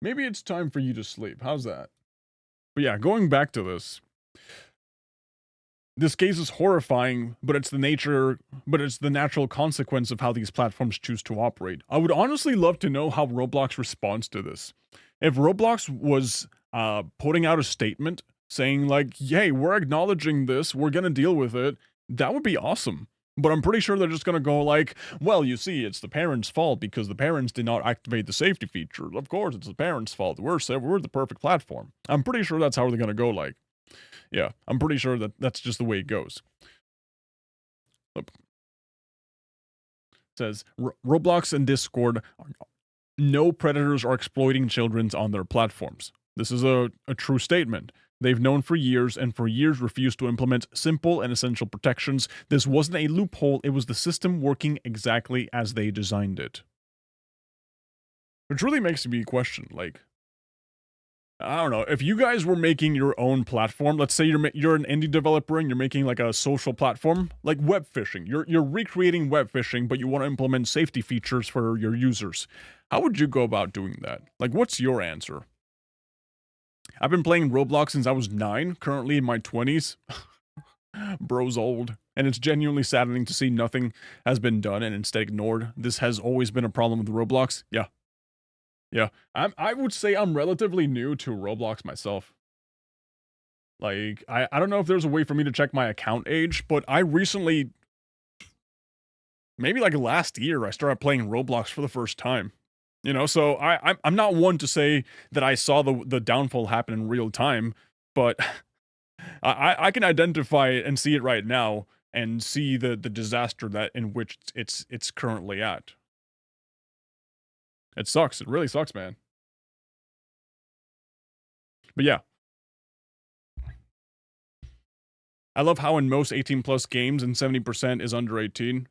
Maybe it's time for you to sleep. How's that? But yeah, going back to this. This case is horrifying, but it's the natural consequence of how these platforms choose to operate. I would honestly love to know how Roblox responds to this. If Roblox was putting out a statement saying like, hey, we're acknowledging this, we're gonna deal with it, that would be awesome. But I'm pretty sure they're just gonna go like, well, you see, it's the parents' fault because the parents did not activate the safety feature. Of course, it's the parents' fault. We're the perfect platform. I'm pretty sure that's how they're gonna go like. Yeah, I'm pretty sure that's just the way it goes. It says, Roblox and Discord, no predators are exploiting children on their platforms. This is a true statement. They've known for years, and for years refused to implement simple and essential protections. This wasn't a loophole, it was the system working exactly as they designed it. Which really makes me question, like, I don't know, if you guys were making your own platform, let's say you're an indie developer and you're making like a social platform, like web phishing. You're recreating web phishing, but you want to implement safety features for your users. How would you go about doing that? Like, what's your answer? I've been playing Roblox since I was 9, currently in my 20s. Bro's old. And it's genuinely saddening to see nothing has been done and instead ignored. This has always been a problem with Roblox. Yeah. Yeah. I would say I'm relatively new to Roblox myself. Like, I don't know if there's a way for me to check my account age, but I recently, maybe like last year, I started playing Roblox for the first time. You know, so I'm not one to say that I saw the downfall happen in real time, but I can identify it and see it right now and see the disaster that in which it's currently at. It sucks. It really sucks, man. But yeah. I love how in most 18 plus games and 70% is under 18.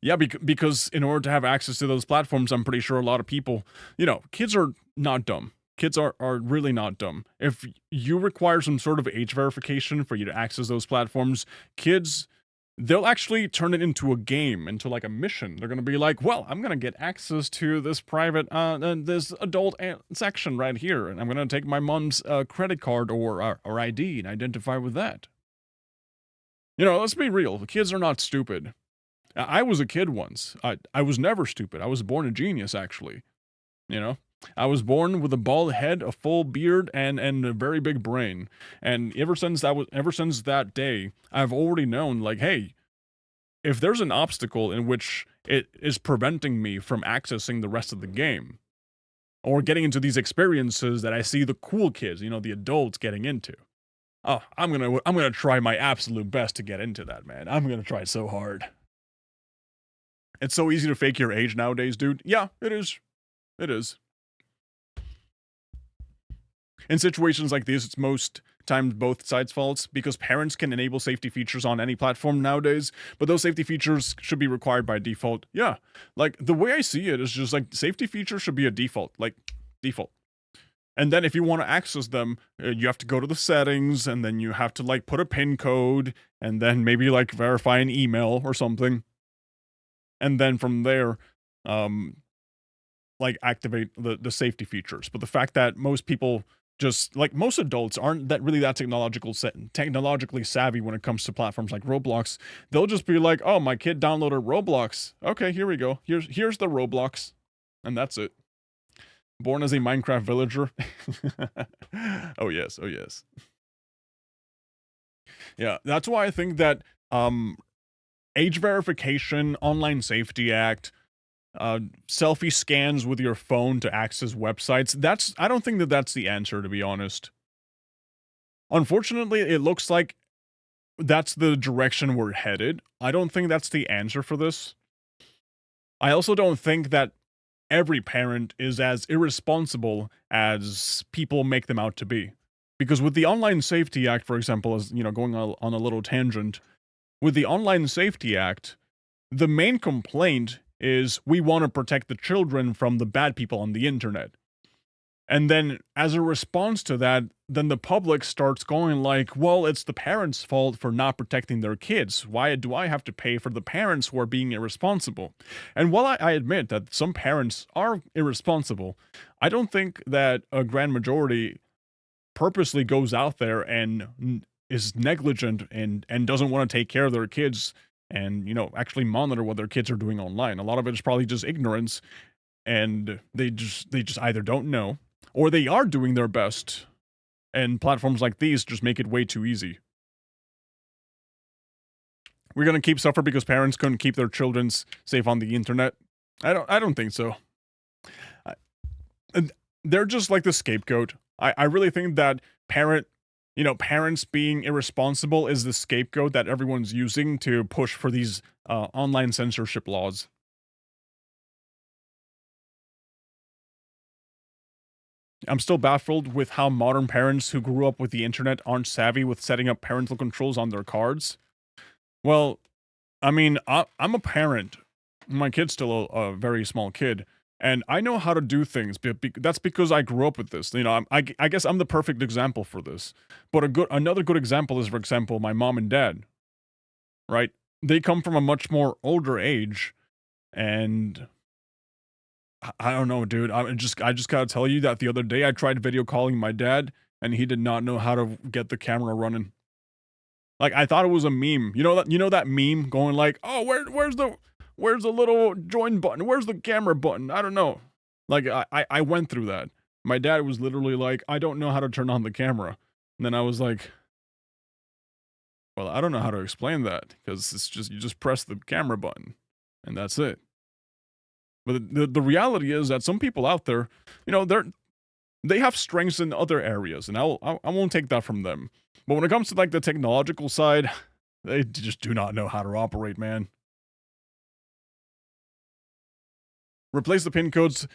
Yeah, because in order to have access to those platforms, I'm pretty sure a lot of people, you know, kids are not dumb. Kids are really not dumb. If you require some sort of age verification for you to access those platforms, kids they'll actually turn it into a game, into like a mission. They're gonna be like, well, I'm gonna get access to this private, this adult section right here, and I'm gonna take my mom's credit card or ID and identify with that. You know, let's be real. The kids are not stupid. I was a kid once. I was never stupid. I was born a genius, actually. You know, I was born with a bald head, a full beard, and a very big brain. And ever since that day, I've already known, like, hey, if there's an obstacle in which it is preventing me from accessing the rest of the game, or getting into these experiences that I see the cool kids, you know, the adults getting into. Oh, I'm gonna try my absolute best to get into that, man. I'm gonna try so hard. It's so easy to fake your age nowadays, dude. Yeah, it is. It is. In situations like these, it's most times both sides' faults because parents can enable safety features on any platform nowadays, but those safety features should be required by default. Yeah, like the way I see it is just like safety features should be a default, like default. And then if you want to access them, you have to go to the settings and then you have to like put a PIN code and then maybe like verify an email or something. And then from there, like activate the safety features. But the fact that most people just like most adults aren't that technologically savvy when it comes to platforms like Roblox, they'll just be like, "Oh, my kid downloaded Roblox. Okay, here we go. Here's the Roblox." And that's it. Born as a Minecraft villager. Oh yes, oh yes. Yeah, that's why I think that age verification, online safety act, selfie scans with your phone to access websites, I don't think that that's the answer, to be honest. Unfortunately, it looks like that's the direction we're headed. I don't think that's the answer for this. I also don't think that every parent is as irresponsible as people make them out to be. Because with the Online Safety Act, for example, as you know, going on a little tangent, with the Online Safety Act, the main complaint is we want to protect the children from the bad people on the internet. And then as a response to that, then the public starts going like, well, it's the parents' fault for not protecting their kids. Why do I have to pay for the parents who are being irresponsible? And while I admit that some parents are irresponsible, I don't think that a grand majority purposely goes out there and is negligent and doesn't want to take care of their kids and, you know, actually monitor what their kids are doing online. A lot of it is probably just ignorance, and they just either don't know or they are doing their best, and platforms like these just make it way too easy. We're gonna keep suffer because parents couldn't keep their children safe on the internet. I don't think so. They're just like the scapegoat. I really think that parents being irresponsible is the scapegoat that everyone's using to push for these online censorship laws. I'm still baffled with how modern parents who grew up with the internet aren't savvy with setting up parental controls on their cards. Well, I mean, I'm a parent. My kid's still a very small kid, and I know how to do things. That's because I grew up with this. You know, I guess I'm the perfect example for this. But another good example is, for example, my mom and dad. Right? They come from a much more older age, and I don't know, dude. I just gotta tell you that the other day I tried video calling my dad, and he did not know how to get the camera running. Like I thought it was a meme. You know that meme going like, oh, where's the little join button? Where's the camera button? I don't know. Like I went through that. My dad was literally like, I don't know how to turn on the camera. And then I was like, well, I don't know how to explain that because it's just you just press the camera button and that's it. But the reality is that some people out there, you know, they have strengths in other areas, and I won't take that from them. But when it comes to like the technological side, they just do not know how to operate, man. Replace the pin codes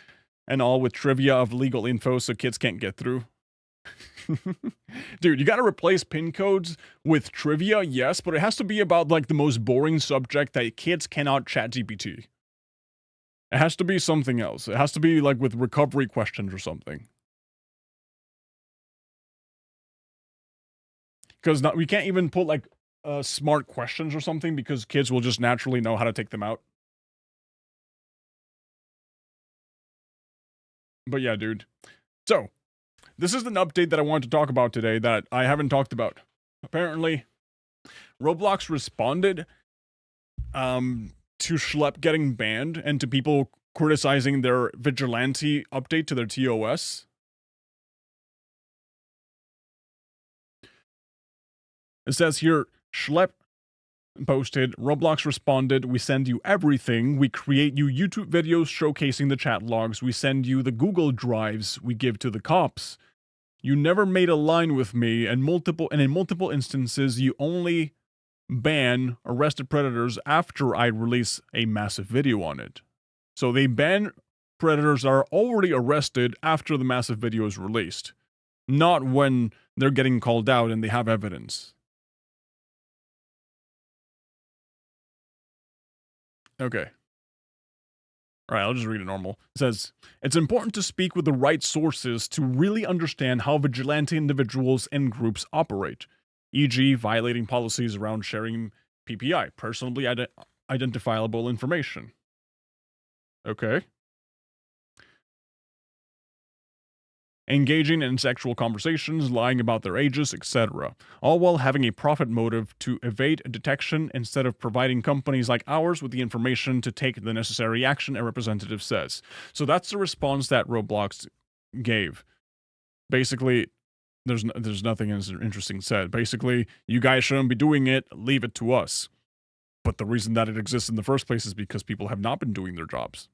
and all with trivia of legal info so kids can't get through. Dude, you gotta replace pin codes with trivia, yes, but it has to be about like the most boring subject that kids cannot chat GPT. It has to be something else. It has to be like with recovery questions or something. Because we can't even put like smart questions or something because kids will just naturally know how to take them out. But yeah, dude. So, this is an update that I wanted to talk about today that I haven't talked about. Apparently, Roblox responded to Schlep getting banned and to people criticizing their vigilante update to their TOS. It says here, Schlep posted, Roblox responded, we send you everything. We create you YouTube videos showcasing the chat logs. We send you the Google Drives we give to the cops. You never made a line with me, and in multiple instances, you only ban arrested predators after I release a massive video on it. So they ban predators that are already arrested after the massive video is released, not when they're getting called out and they have evidence. Okay. All right, I'll just read it normal. It says, it's important to speak with the right sources to really understand how vigilante individuals and groups operate, e.g., violating policies around sharing PPI, personally identifiable information. Okay. Engaging in sexual conversations, lying about their ages, etc., all while having a profit motive to evade detection instead of providing companies like ours with the information to take the necessary action, a representative says. So that's the response that Roblox gave. Basically, there's nothing interesting said. Basically, you guys shouldn't be doing it, leave it to us. But the reason that it exists in the first place is because people have not been doing their jobs.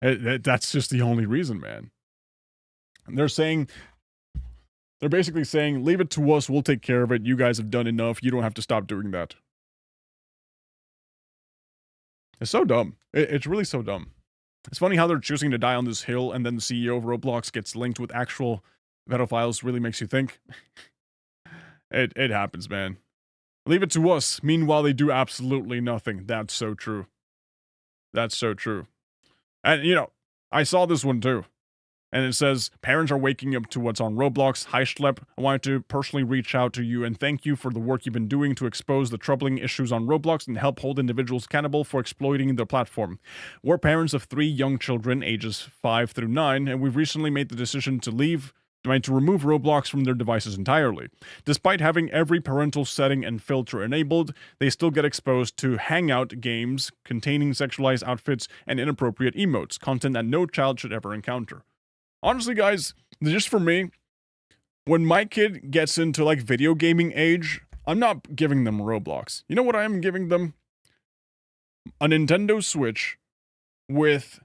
That's just the only reason, man. They're basically saying, leave it to us, we'll take care of it, you guys have done enough, you don't have to stop doing that. It's so dumb. It's really so dumb. It's funny how they're choosing to die on this hill, and then the CEO of Roblox gets linked with actual pedophiles. Really makes you think. It happens, man. Leave it to us. Meanwhile, they do absolutely nothing. That's so true. That's so true. And, you know, I saw this one too. And it says, parents are waking up to what's on Roblox. Hi, Schlep. I wanted to personally reach out to you and thank you for the work you've been doing to expose the troubling issues on Roblox and help hold individuals accountable for exploiting their platform. We're parents of 3 young children, ages 5 through 9, and we've recently made the decision to remove Roblox from their devices entirely. Despite having every parental setting and filter enabled, they still get exposed to hangout games containing sexualized outfits and inappropriate emotes, content that no child should ever encounter. Honestly, guys, just for me, when my kid gets into like video gaming age, I'm not giving them Roblox. You know what I am giving them? A Nintendo Switch with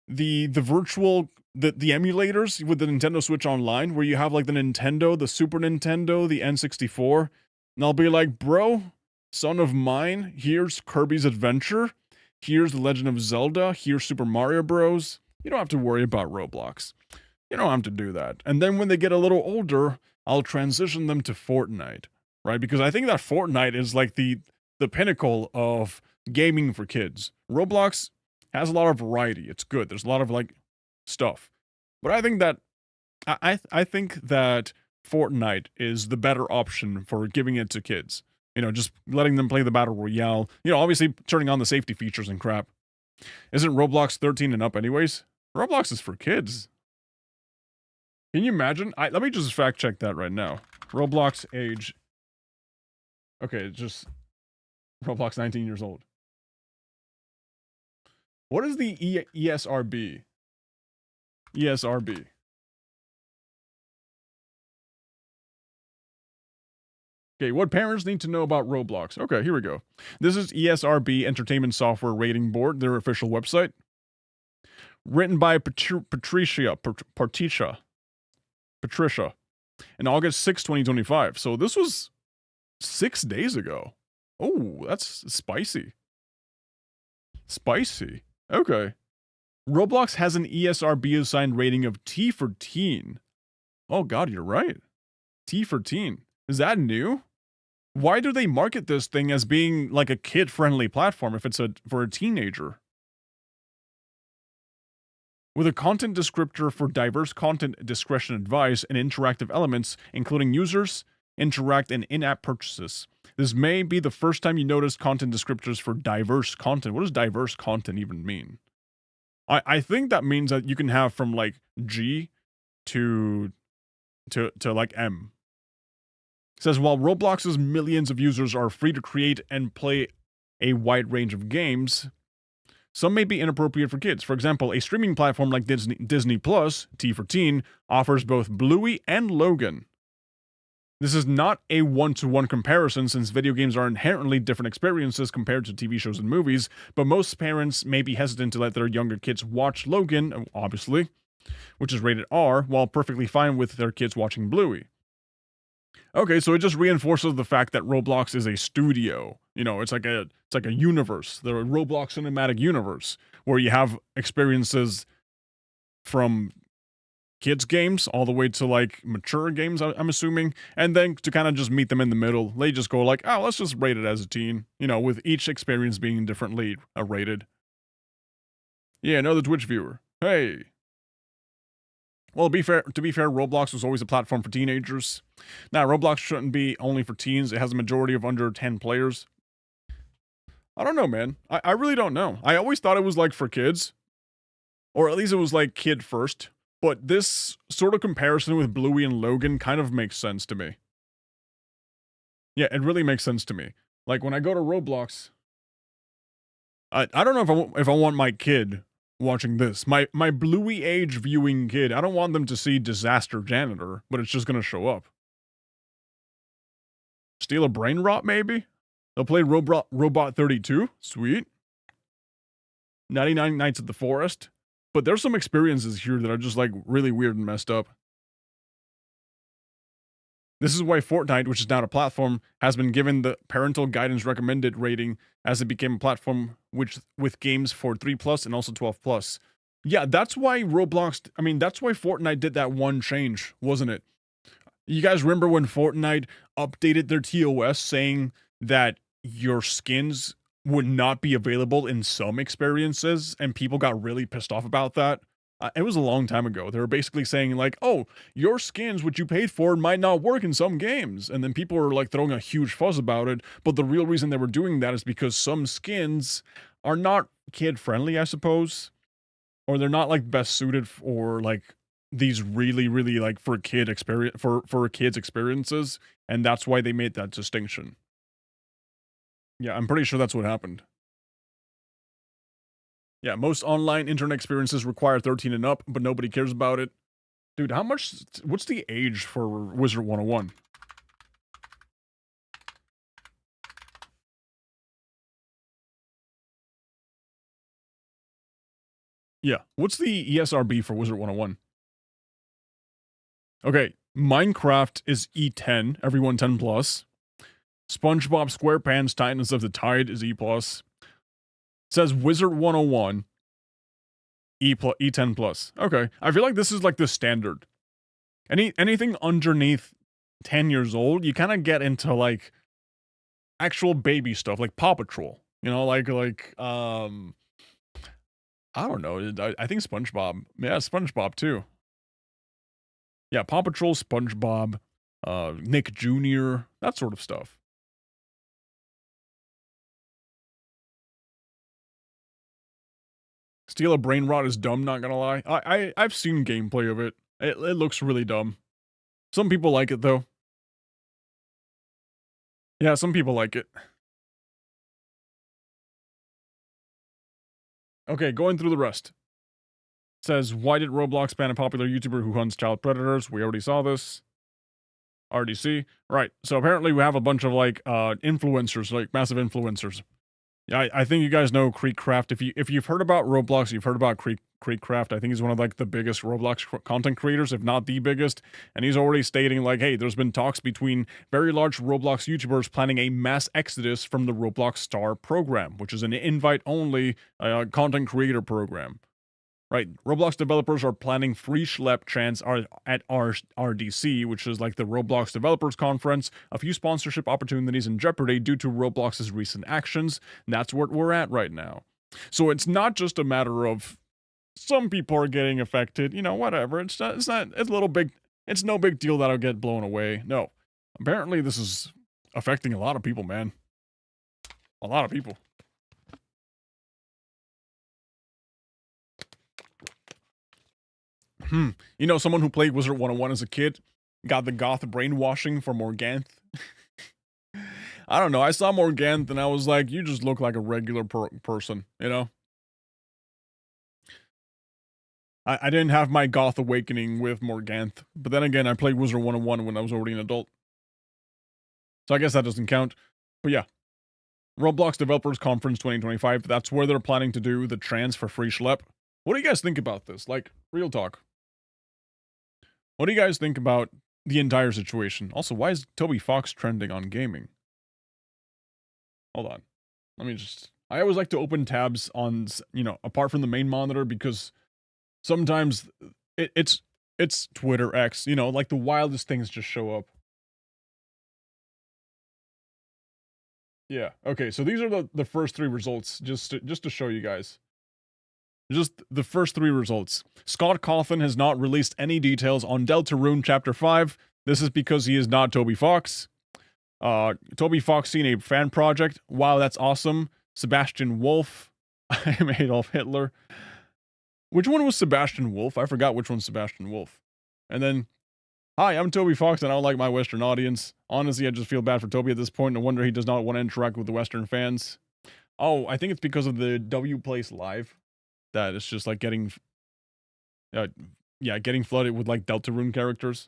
the virtual the emulators with the Nintendo Switch Online, where you have like the Nintendo, the Super Nintendo, the N64, and I'll be like, bro, son of mine, here's Kirby's Adventure, here's The Legend of Zelda, here's Super Mario Bros. You don't have to worry about Roblox. You don't have to do that. And then when they get a little older, I'll transition them to Fortnite, right? Because I think that Fortnite is like the pinnacle of gaming for kids. Roblox has a lot of variety. It's good. There's a lot of like stuff. But I think that I think that Fortnite is the better option for giving it to kids. You know, just letting them play the battle royale. You know, obviously turning on the safety features and crap. Isn't Roblox 13 and up anyways? Roblox is for kids. Can you imagine? Let me just fact check that right now. Roblox age. Okay, just Roblox 19 years old. What is the ESRB? ESRB. Okay, what parents need to know about Roblox. Okay, here we go. This is ESRB Entertainment Software Rating Board, their official website. Written by Patricia in August 6, 2025. So this was 6 days ago. Oh, that's spicy. Spicy. Okay. Roblox has an ESRB assigned rating of T for teen. Oh god, you're right. T for teen. Is that new? Why do they market this thing as being like a kid-friendly platform if it's for a teenager? With a content descriptor for diverse content discretion advice and interactive elements, including users, interact, and in-app purchases. This may be the first time you notice content descriptors for diverse content. What does diverse content even mean? I think that means that you can have from like G to like M. It says while Roblox's millions of users are free to create and play a wide range of games, some may be inappropriate for kids. For example, a streaming platform like Disney Plus, T for Teen, offers both Bluey and Logan. This is not a one-to-one comparison since video games are inherently different experiences compared to TV shows and movies, but most parents may be hesitant to let their younger kids watch Logan, obviously, which is rated R, while perfectly fine with their kids watching Bluey. Okay, so it just reinforces the fact that Roblox is a studio. You know, it's like a universe, the Roblox cinematic universe, where you have experiences from kids games all the way to like mature games, I'm assuming, and then to kind of just meet them in the middle, they just go like, oh, let's just rate it as a teen, you know, with each experience being differently rated. Yeah, another Twitch viewer. Hey. Well, to be fair, Roblox was always a platform for teenagers. Now, Roblox shouldn't be only for teens. It has a majority of under 10 players. I don't know, man. I really don't know. I always thought it was like for kids, or at least it was like kid first. But this sort of comparison with Bluey and Logan kind of makes sense to me. Yeah, it really makes sense to me. Like when I go to Roblox, I don't know if I want my kid watching this. My Bluey age viewing kid, I don't want them to see Disaster Janitor, but it's just gonna show up. Steal a brain rot, maybe? They'll play Robot 32. Sweet. 99 Nights at the Forest. But there's some experiences here that are just like really weird and messed up. This is why Fortnite, which is now a platform, has been given the parental guidance recommended rating as it became a platform with games for 3+ and also 12+. Yeah, that's why that's why Fortnite did that one change, wasn't it? You guys remember when Fortnite updated their TOS saying that your skins would not be available in some experiences, and people got really pissed off about that? It was a long time ago. They were basically saying like, oh, your skins, which you paid for, might not work in some games. And then people were like throwing a huge fuss about it. But the real reason they were doing that is because some skins are not kid-friendly, I suppose. Or they're not like best suited for like these really, really like for kids experiences. And that's why they made that distinction. Yeah, I'm pretty sure that's what happened. Yeah, most online internet experiences require 13 and up, but nobody cares about it. Dude, what's the age for Wizard 101? Yeah, what's the ESRB for Wizard 101? Okay, Minecraft is E10, everyone 10+. SpongeBob SquarePants Titans of the Tide is E+. Says Wizard 101 E10+. Okay, I feel like this is like the standard. Anything underneath 10 years old, you kind of get into like actual baby stuff, like Paw Patrol. You know, like I don't know. I think SpongeBob. Yeah, SpongeBob too. Yeah, Paw Patrol, SpongeBob, Nick Jr., that sort of stuff. Steal a brain rot is dumb, not gonna lie. I've seen gameplay of it. It looks really dumb. Some people like it, though. Yeah, some people like it. Okay, going through the rest. It says, why did Roblox ban a popular YouTuber who hunts child predators? We already saw this. RDC. Right, so apparently we have a bunch of, like, influencers, like, massive influencers. Yeah, I think you guys know Creekcraft. If you've heard about Roblox, you've heard about Creekcraft. I think he's one of like the biggest Roblox content creators, if not the biggest. And he's already stating like, hey, there's been talks between very large Roblox YouTubers planning a mass exodus from the Roblox Star program, which is an invite-only content creator program. Right, Roblox developers are planning free schlep chants at RDC, which is like the Roblox Developers Conference, a few sponsorship opportunities in jeopardy due to Roblox's recent actions, and that's what we're at right now. So it's not just a matter of some people are getting affected, you know, whatever. It's no big deal that'll get blown away. No. Apparently this is affecting a lot of people, man. A lot of people. You know, someone who played Wizard 101 as a kid got the goth brainwashing for Morganth. I don't know. I saw Morganth and I was like, you just look like a regular person, you know? I didn't have my goth awakening with Morganth. But then again, I played Wizard 101 when I was already an adult. So I guess that doesn't count. But yeah. Roblox Developers Conference 2025. That's where they're planning to do the trans for free schlep. What do you guys think about this? Like, real talk. What do you guys think about the entire situation? Also, why is Toby Fox trending on gaming? Hold on. Let me just... I always like to open tabs on, you know, apart from the main monitor because sometimes it's Twitter X, you know, like the wildest things just show up. Yeah, okay, so these are the first three results, just to show you guys. Just the first three results. Scott Cawthon has not released any details on Deltarune Chapter 5. This is because he is not Toby Fox. Toby Fox seen a fan project. Wow, that's awesome. Sebastian Wolf. I am Adolf Hitler. Which one was Sebastian Wolf? I forgot which one's Sebastian Wolf. And then, hi, I'm Toby Fox and I don't like my Western audience. Honestly, I just feel bad for Toby at this point and wonder he does not want to interact with the Western fans. Oh, I think it's because of the W Place Live. That it's just like getting, getting flooded with like Deltarune characters.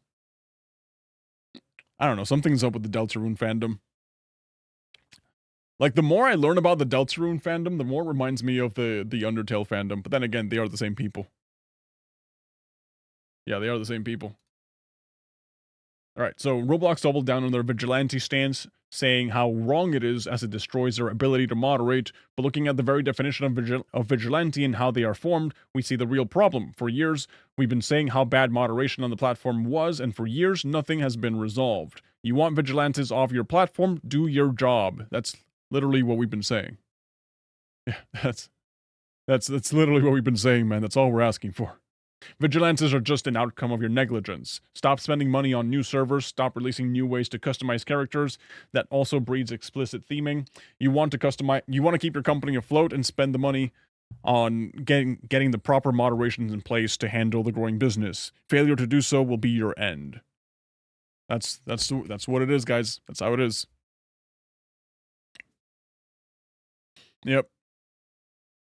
I don't know, something's up with the Deltarune fandom. Like, the more I learn about the Deltarune fandom, the more it reminds me of the Undertale fandom. But then again, they are the same people. Yeah, they are the same people. Alright, so Roblox doubled down on their vigilante stance, saying how wrong it is as it destroys their ability to moderate, but looking at the very definition of vigilante and how they are formed, we see the real problem. For years, we've been saying how bad moderation on the platform was, and for years, nothing has been resolved. You want vigilantes off your platform? Do your job. That's literally what we've been saying. Yeah, that's literally what we've been saying, man. That's all we're asking for. Vigilantes are just an outcome of your negligence. Stop spending money on new servers, stop releasing new ways to customize characters. That also breeds explicit theming. You want to keep your company afloat and spend the money on getting the proper moderations in place to handle the growing business. Failure to do so will be your end. That's what it is, guys. That's how it is. Yep.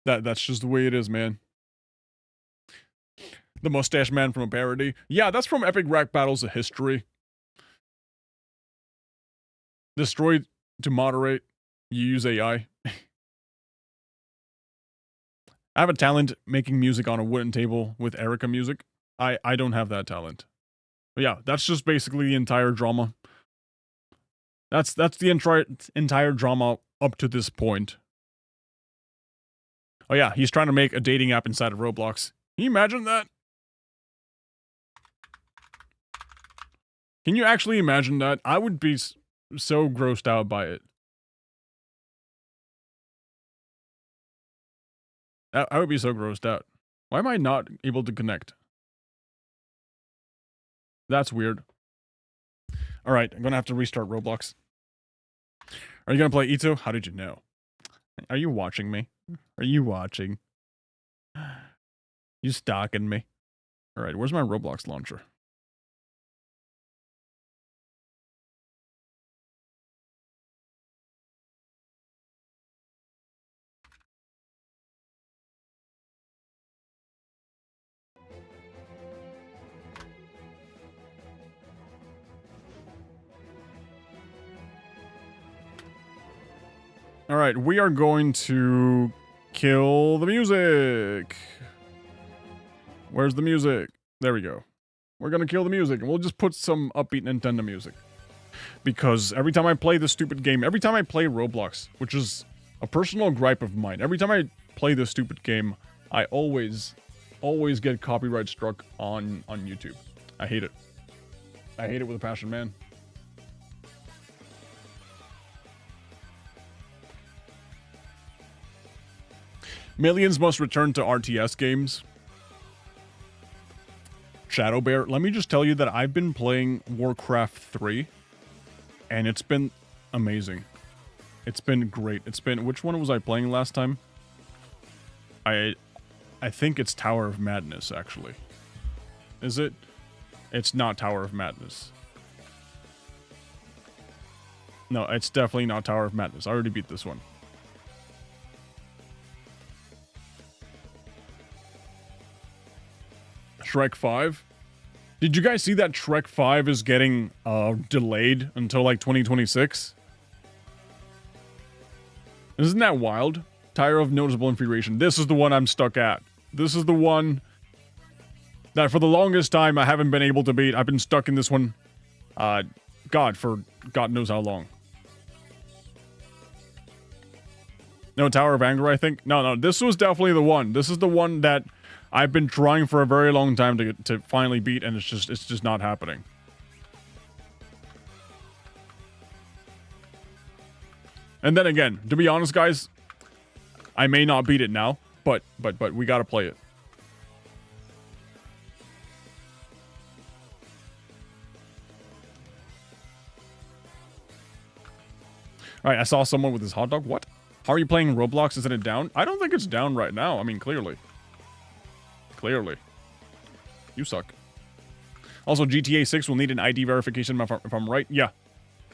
That's just the way it is, man. The mustache man from a parody. Yeah, that's from Epic Rap Battles of History. Destroy to moderate. You use AI. I have a talent making music on a wooden table with Erica music. I don't have that talent. But yeah, that's just basically the entire drama. That's the entire drama up to this point. Oh yeah, he's trying to make a dating app inside of Roblox. Can you imagine that? Can you actually imagine that? I would be so grossed out by it. I would be so grossed out. Why am I not able to connect? That's weird. Alright, I'm gonna have to restart Roblox. Are you gonna play Ito? How did you know? Are you watching me? Are you watching? You stalking me? Alright, where's my Roblox launcher? Alright, we are going to kill the music. Where's the music? There we go. We're gonna kill the music, and we'll just put some upbeat Nintendo music. Because every time I play this stupid game, every time I play Roblox, which is a personal gripe of mine, every time I play this stupid game, I always get copyright struck on YouTube. I hate it. I hate it with a passion, man. Millions must return to RTS games. Shadow Bear, let me just tell you that I've been playing Warcraft 3. and it's been amazing. It's been great. It's been, which one was I playing last time? I think it's Tower of Madness, actually. Is it? It's not Tower of Madness. No, it's definitely not Tower of Madness. I already beat this one. Shrek 5? Did you guys see that Shrek 5 is getting delayed until like 2026? Isn't that wild? Tire of noticeable infuriation. This is the one I'm stuck at. This is the one that for the longest time I haven't been able to beat. I've been stuck in this one, for God knows how long. No, Tower of Anger, I think. No, this was definitely the one. This is the one that I've been trying for a very long time to finally beat, and it's just not happening. And then again, to be honest, guys, I may not beat it now, but we gotta play it. Alright, I saw someone with his hot dog. What? How are you playing Roblox? Isn't it down? I don't think it's down right now. I mean, clearly. Clearly. You suck. Also, GTA 6 will need an ID verification if I'm right. Yeah.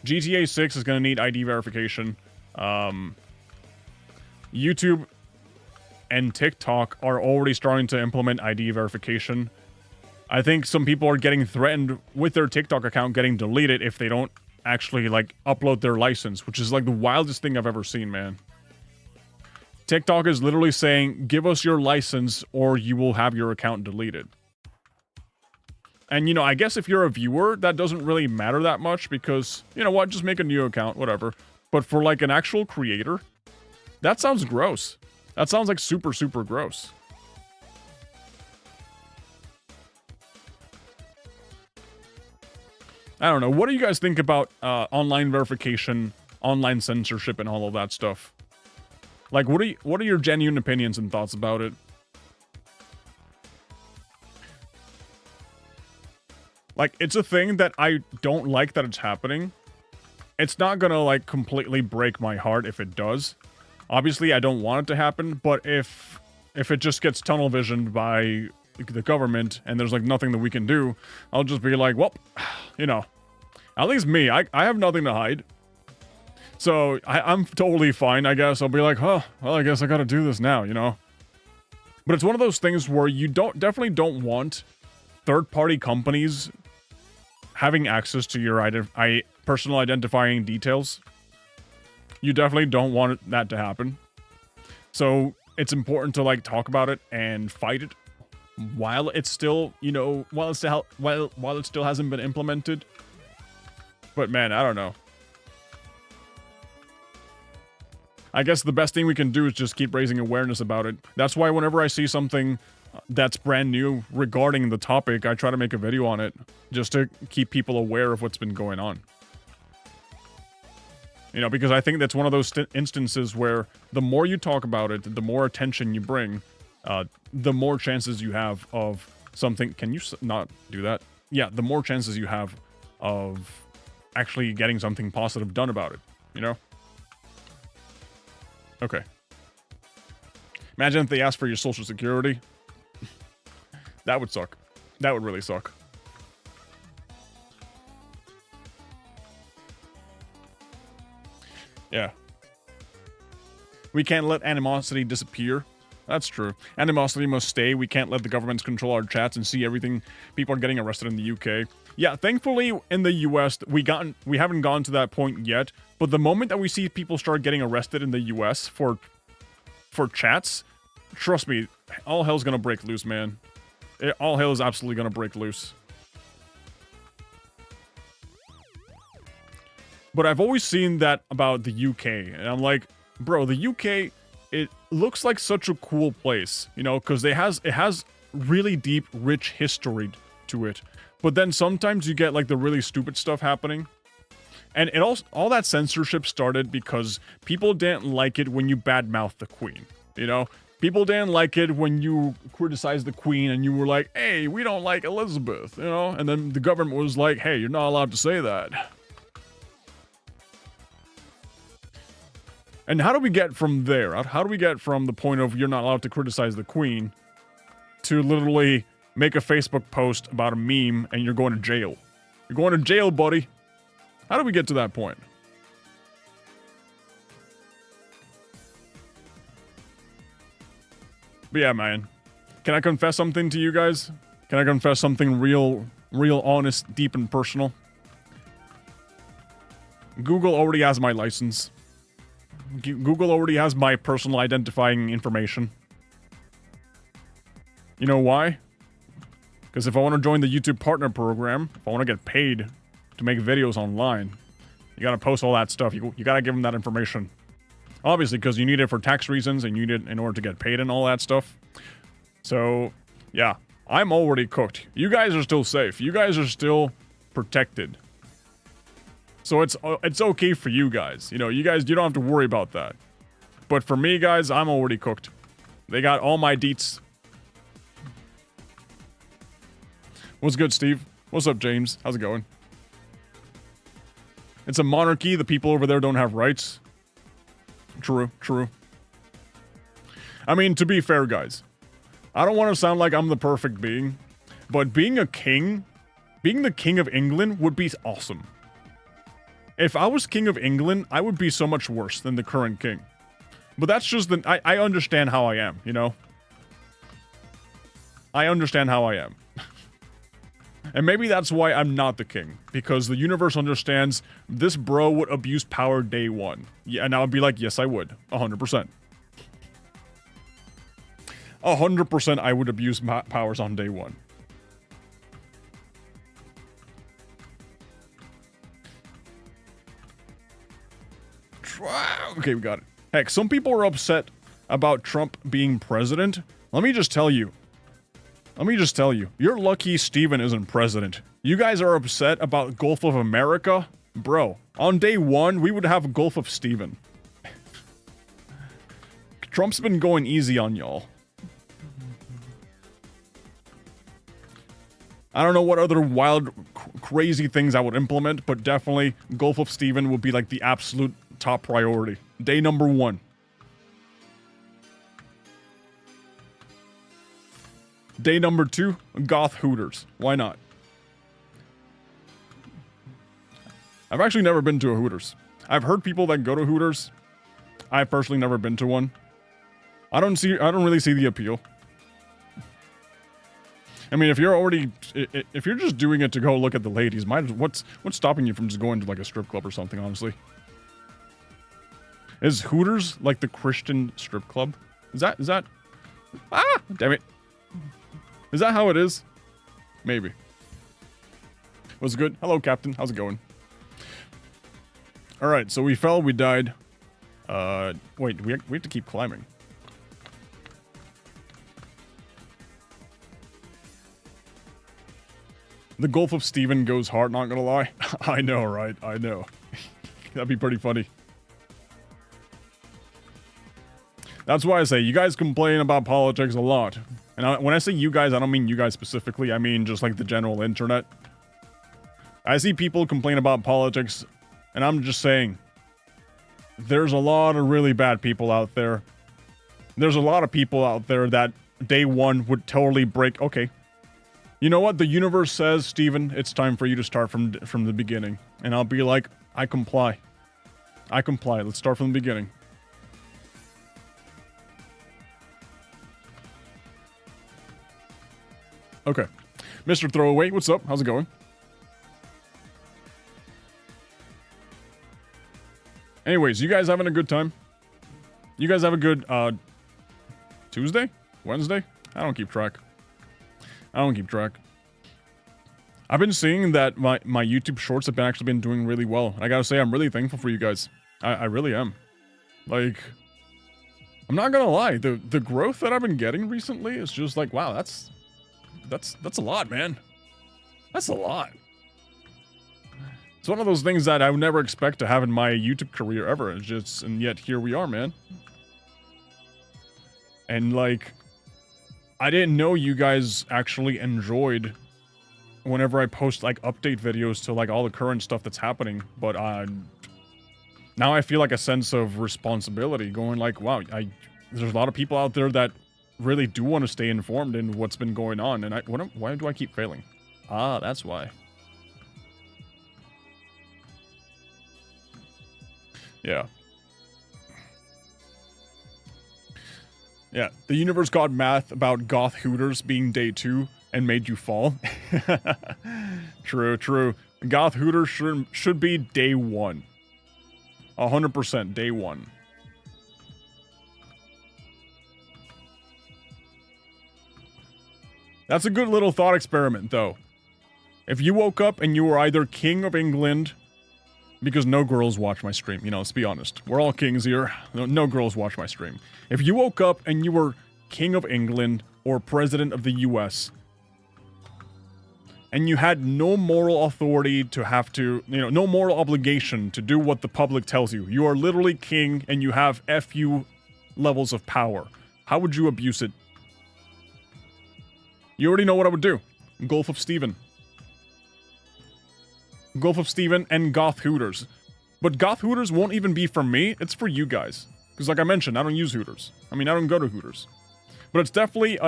GTA 6 is going to need ID verification. YouTube and TikTok are already starting to implement ID verification. I think some people are getting threatened with their TikTok account getting deleted if they don't actually, like, upload their license, which is, like, the wildest thing I've ever seen, man. TikTok is literally saying, give us your license or you will have your account deleted. And, you know, I guess if you're a viewer, that doesn't really matter that much because, you know what, just make a new account, whatever. But for, like, an actual creator, that sounds gross. That sounds, like, super, super gross. I don't know. What do you guys think about online verification, online censorship, and all of that stuff? Like, what are your genuine opinions and thoughts about it? Like, it's a thing that I don't like that it's happening. It's not gonna, like, completely break my heart if it does. Obviously, I don't want it to happen, but if it just gets tunnel visioned by the government and there's, like, nothing that we can do, I'll just be like, well, you know, at least me, I have nothing to hide. So, I'm totally fine, I guess. I'll be like, huh, well, I guess I gotta do this now, you know? But it's one of those things where you definitely don't want third-party companies having access to your personal identifying details. You definitely don't want that to happen. So, it's important to, like, talk about it and fight it while it's still, you know, while it still hasn't been implemented. But man, I don't know. I guess the best thing we can do is just keep raising awareness about it. That's why whenever I see something that's brand new regarding the topic, I try to make a video on it, just to keep people aware of what's been going on. You know, because I think that's one of those instances where the more you talk about it, the more attention you bring, the more chances you have of something... Can you not do that? Yeah, the more chances you have of actually getting something positive done about it, you know? Okay. Imagine if they asked for your social security. That would suck. That would really suck. Yeah. We can't let animosity disappear. That's true. Animosity must stay. We can't let the governments control our chats and see everything. People are getting arrested in the UK. Yeah, thankfully in the US, we haven't gone to that point yet. But the moment that we see people start getting arrested in the US for chats, trust me, all hell's gonna break loose, man. All hell is absolutely gonna break loose. But I've always seen that about the UK, and I'm like, bro, the UK, it looks like such a cool place, you know, because it has really deep, rich history to it. But then sometimes you get, like, the really stupid stuff happening. And it all that censorship started because people didn't like it when you badmouth the Queen, you know? People didn't like it when you criticized the Queen and you were like, hey, we don't like Elizabeth, you know? And then the government was like, hey, you're not allowed to say that. And how do we get from there? How do we get from the point of you're not allowed to criticize the queen to literally make a Facebook post about a meme and you're going to jail? You're going to jail, buddy. How do we get to that point? But yeah, man. Can I confess something to you guys? Can I confess something real honest, deep, and personal? Google already has my license. Google already has my personal identifying information. You know why? Because if I want to join the YouTube Partner Program, if I want to get paid to make videos online, you gotta post all that stuff. You gotta give them that information. Obviously, because you need it for tax reasons and you need it in order to get paid and all that stuff. So, yeah. I'm already cooked. You guys are still safe. You guys are still protected. So it's okay for you guys. You know, you don't have to worry about that. But for me, guys, I'm already cooked. They got all my deets. What's good, Steve? What's up, James? How's it going? It's a monarchy. The people over there don't have rights. True, true. I mean, to be fair, guys, I don't want to sound like I'm the perfect being, but being a king, being the king of England would be awesome. If I was king of England, I would be so much worse than the current king. But that's just I understand how I am, you know? I understand how I am. And maybe that's why I'm not the king. Because the universe understands this bro would abuse power day one. Yeah, and I would be like, yes, I would. 100%. 100% I would abuse powers on day one. Okay, we got it. Heck, some people are upset about Trump being president. Let me just tell you. You're lucky Steven isn't president. You guys are upset about Gulf of America? Bro, on day one, we would have Gulf of Steven. Trump's been going easy on y'all. I don't know what other wild, crazy things I would implement, but definitely Gulf of Steven would be like the absolute top priority. Day number one. Day number two, Goth Hooters. Why not? I've actually never been to a Hooters. I've heard people that go to Hooters. I've personally never been to one. I don't really see the appeal. I mean, if you're just doing it to go look at the ladies, what's stopping you from just going to like a strip club or something, honestly? Is Hooters like the Christian strip club? Is that ah, damn it. Is that how it is? Maybe. What's good? Hello, Captain. How's it going? Alright, so we fell, we died. Wait, we have to keep climbing. The Gulf of Steven goes hard, not gonna lie. I know, right? I know. That'd be pretty funny. That's why I say, you guys complain about politics a lot. And when I say you guys, I don't mean you guys specifically. I mean just like the general internet. I see people complain about politics, and I'm just saying, there's a lot of really bad people out there. There's a lot of people out there that day one would totally break. Okay. You know what? The universe says, Steven, it's time for you to start from the beginning. And I'll be like, I comply. I comply. Let's start from the beginning. Okay. Mr. Throwaway, what's up? How's it going? Anyways, you guys having a good time? You guys have a good, Tuesday? Wednesday? I don't keep track. I've been seeing that my YouTube shorts have actually been doing really well. I gotta say, I'm really thankful for you guys. I really am. Like, I'm not gonna lie, the growth that I've been getting recently is just like, wow, that's a lot, man. That's a lot. It's one of those things that I would never expect to have in my YouTube career ever. It's just, and yet here we are, man. And like, I didn't know you guys actually enjoyed whenever I post like update videos to like all the current stuff that's happening, but Now I feel like a sense of responsibility going like, wow, there's a lot of people out there that really do want to stay informed in what's been going on. And why do I keep failing? Ah, that's why. Yeah. Yeah, the universe got math about goth hooters being day 2 and made you fall. True, true. Goth hooters should be day 1. 100% day 1. That's a good little thought experiment, though. If you woke up and you were either King of England, because no girls watch my stream, you know, let's be honest. We're all kings here. No girls watch my stream. If you woke up and you were King of England or President of the US, and you had no moral authority to have to, you know, no moral obligation to do what the public tells you. You are literally king and you have FU levels of power. How would you abuse it? You already know what I would do. Gulf of Steven. Gulf of Steven and Goth Hooters. But Goth Hooters won't even be for me, it's for you guys. Because like I mentioned, I don't use Hooters. I mean, I don't go to Hooters. But it's definitely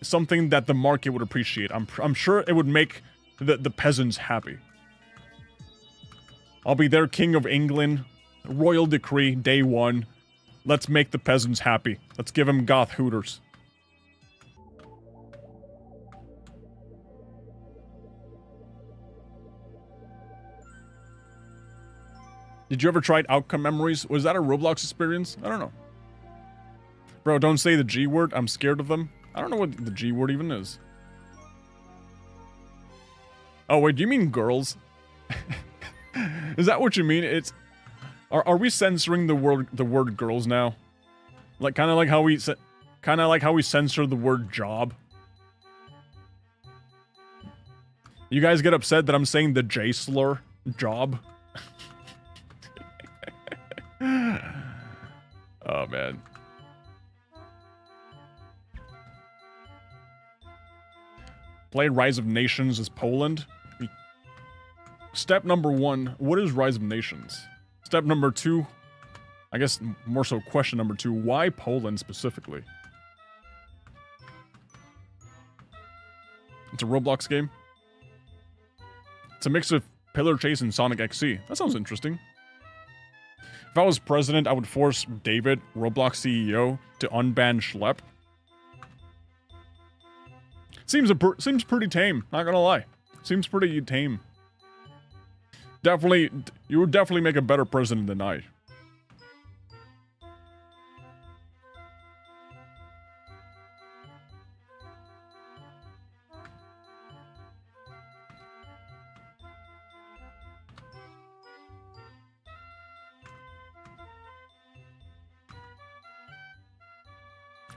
something that the market would appreciate. I'm sure it would make the peasants happy. I'll be their King of England. Royal decree, day 1. Let's make the peasants happy. Let's give them Goth Hooters. Did you ever try Outcome Memories? Was that a Roblox experience? I don't know. Bro, don't say the G word. I'm scared of them. I don't know what the G word even is. Oh, wait, do you mean girls? Is that what you mean? It's... Are we censoring the word girls now? Like, kind of like how we censor the word job? You guys get upset that I'm saying the J slur? Job? Oh, man. Play Rise of Nations as Poland? Step number 1, what is Rise of Nations? Step number 2, I guess more so question number 2, why Poland specifically? It's a Roblox game? It's a mix of Pillar Chase and Sonic XC. That sounds interesting. If I was president, I would force David, Roblox CEO, to unban Schlep. Seems pretty tame, not gonna lie. Seems pretty tame. Definitely, you would definitely make a better president than I.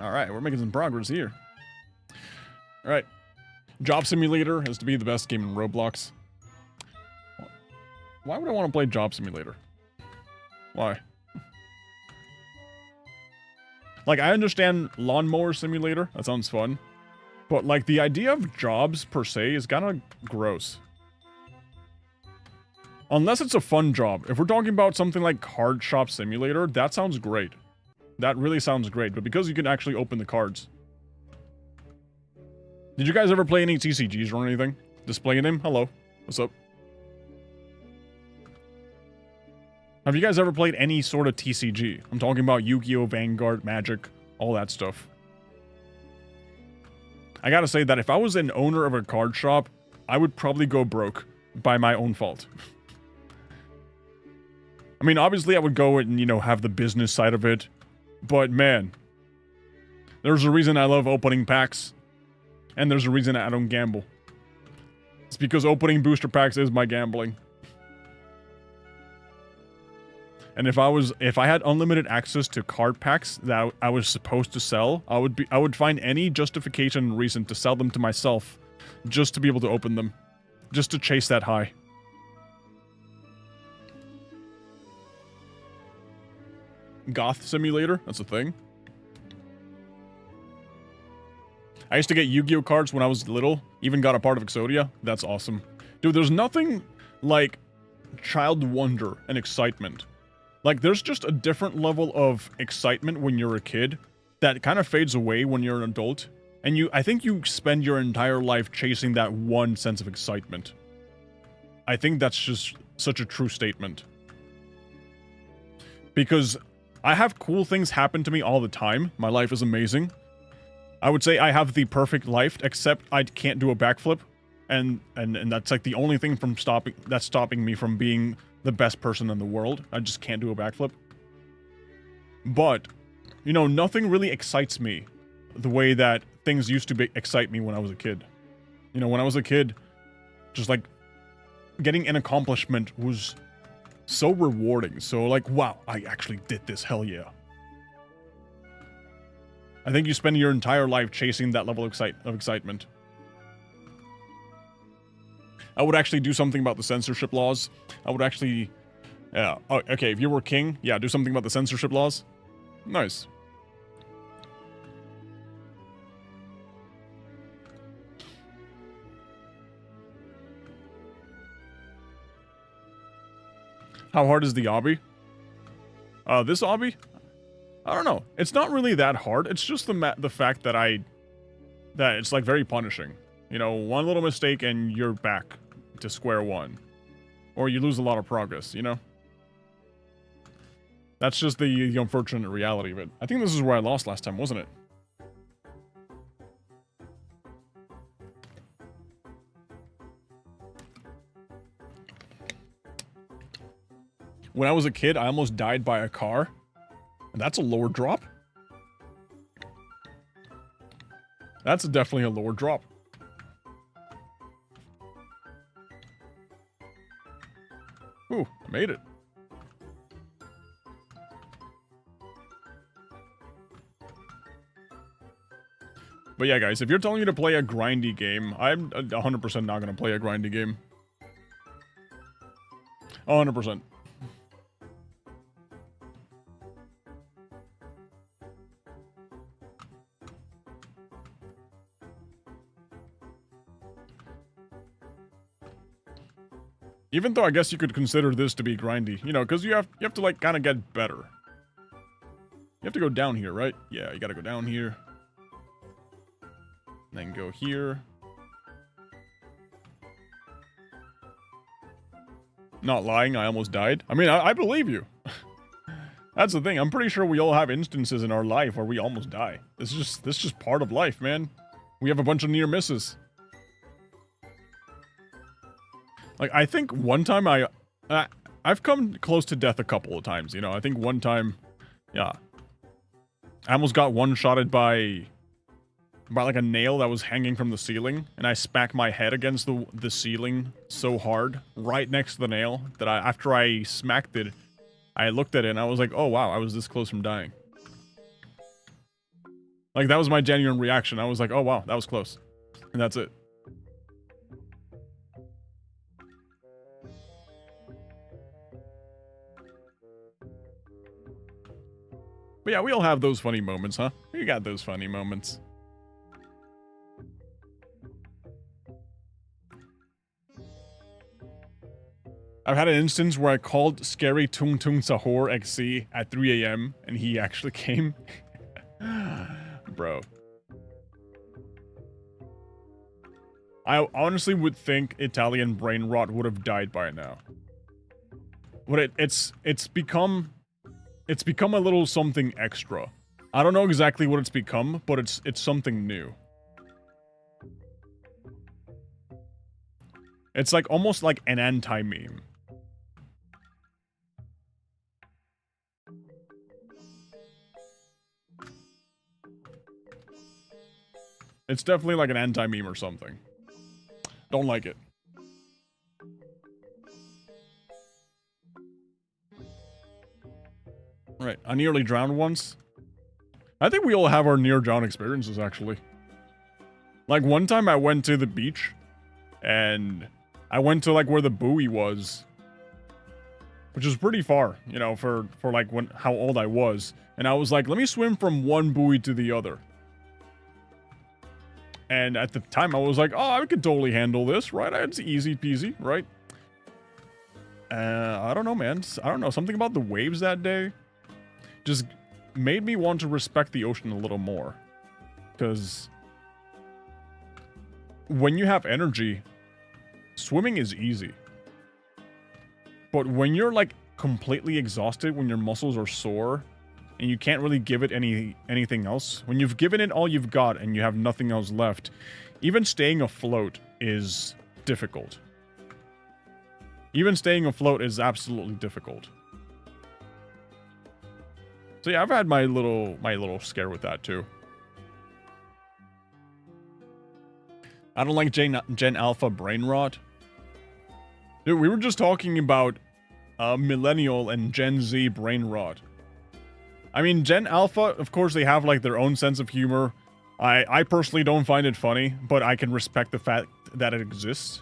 Alright, we're making some progress here. Alright. Job Simulator has to be the best game in Roblox. Why would I want to play Job Simulator? Why? Like, I understand Lawnmower Simulator. That sounds fun. But, like, the idea of jobs, per se, is kind of gross. Unless it's a fun job. If we're talking about something like Card Shop Simulator, that sounds great. That really sounds great, but because you can actually open the cards. Did you guys ever play any TCGs or anything? Display name? Hello. What's up? Have you guys ever played any sort of TCG? I'm talking about Yu-Gi-Oh!, Vanguard, Magic, all that stuff. I gotta say that if I was an owner of a card shop, I would probably go broke by my own fault. I mean, obviously I would go and, you know, have the business side of it. But man, there's a reason I love opening packs. And there's a reason I don't gamble. It's because opening booster packs is my gambling. And if I had unlimited access to card packs that I was supposed to sell, I would find any justification and reason to sell them to myself just to be able to open them. Just to chase that high. Goth Simulator, that's a thing. I used to get Yu-Gi-Oh cards when I was little, even got a part of Exodia. That's awesome. Dude, there's nothing like child wonder and excitement Like, there's just a different level of excitement when you're a kid that kind of fades away when you're an adult. And I think you spend your entire life chasing that one sense of excitement. I think that's just such a true statement. Because I have cool things happen to me all the time. My life is amazing. I would say I have the perfect life, except I can't do a backflip. And that's like the only thing that's stopping me from being the best person in the world. I just can't do a backflip. But, you know, nothing really excites me the way that things used to excite me when I was a kid. You know, when I was a kid, just like getting an accomplishment was so rewarding. So like, wow, I actually did this, hell yeah. I think you spend your entire life chasing that level of excitement. I would actually do something about the censorship laws. I would actually... Yeah, oh, okay, if you were king, yeah, do something about the censorship laws. Nice. How hard is the obby? This obby? I don't know. It's not really that hard. It's just the fact that that it's like very punishing. You know, one little mistake and you're back to square one. Or you lose a lot of progress, you know? That's just the unfortunate reality of it. I think this is where I lost last time, wasn't it? When I was a kid, I almost died by a car. And that's a lower drop. That's definitely a lower drop. Ooh, made it. But yeah, guys, if you're telling me to play a grindy game, I'm 100% not going to play a grindy game. 100%. Even though I guess you could consider this to be grindy, you know, because you have to like kind of get better. You have to go down here, right? Yeah, you got to go down here. Then go here. Not lying, I almost died. I mean, I believe you. That's the thing. I'm pretty sure we all have instances in our life where we almost die. This is just part of life, man. We have a bunch of near misses. Like, I think one time I've come close to death a couple of times, you know. I think one time, yeah. I almost got one-shotted by like a nail that was hanging from the ceiling, and I smacked my head against the ceiling so hard, right next to the nail, that after I smacked it, I looked at it and I was like, oh wow, I was this close from dying. Like, that was my genuine reaction. I was like, oh wow, that was close. And that's it. But yeah, we all have those funny moments, huh? We got those funny moments. I've had an instance where I called Scary Tung Tung Sahur XC at 3 AM and he actually came. Bro. I honestly would think Italian brain rot would have died by now. But it's become a little something extra. I don't know exactly what it's become, but it's something new. It's like almost like an anti-meme. It's definitely like an anti-meme or something. Don't like it. Right, I nearly drowned once. I think we all have our near-drown experiences, actually. Like, one time I went to the beach, and I went to, like, where the buoy was. Which is pretty far, you know, for like, how old I was. And I was like, let me swim from one buoy to the other. And at the time, I was like, oh, I could totally handle this, right? It's easy peasy, right? I don't know, man. I don't know. Something about the waves that day just made me want to respect the ocean a little more. Because when you have energy, swimming is easy. But when you're like completely exhausted, when your muscles are sore, and you can't really give it anything else, when you've given it all you've got and you have nothing else left, even staying afloat is difficult. Even staying afloat is absolutely difficult. So yeah, I've had my little scare with that too. I don't like Gen Alpha brain rot. Dude, we were just talking about millennial and Gen Z brain rot. I mean, Gen Alpha, of course, they have like their own sense of humor. I personally don't find it funny, but I can respect the fact that it exists.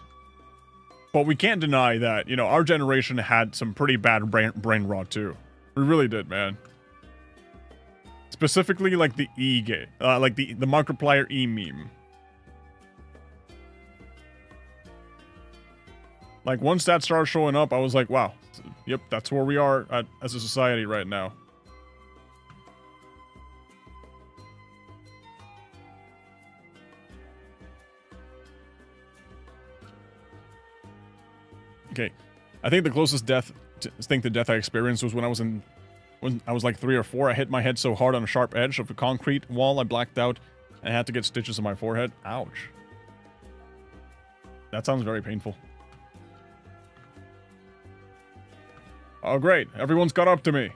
But we can't deny that, you know, our generation had some pretty bad brain rot too. We really did, man. Specifically, like the like the Markiplier E meme. Like, once that started showing up, I was like, wow, yep, that's where we are as a society right now. Okay, I think the closest death I experienced was when I was like 3 or 4. I hit my head so hard on a sharp edge of a concrete wall, I blacked out and I had to get stitches on my forehead. Ouch. That sounds very painful. Oh, great. Everyone's caught up to me.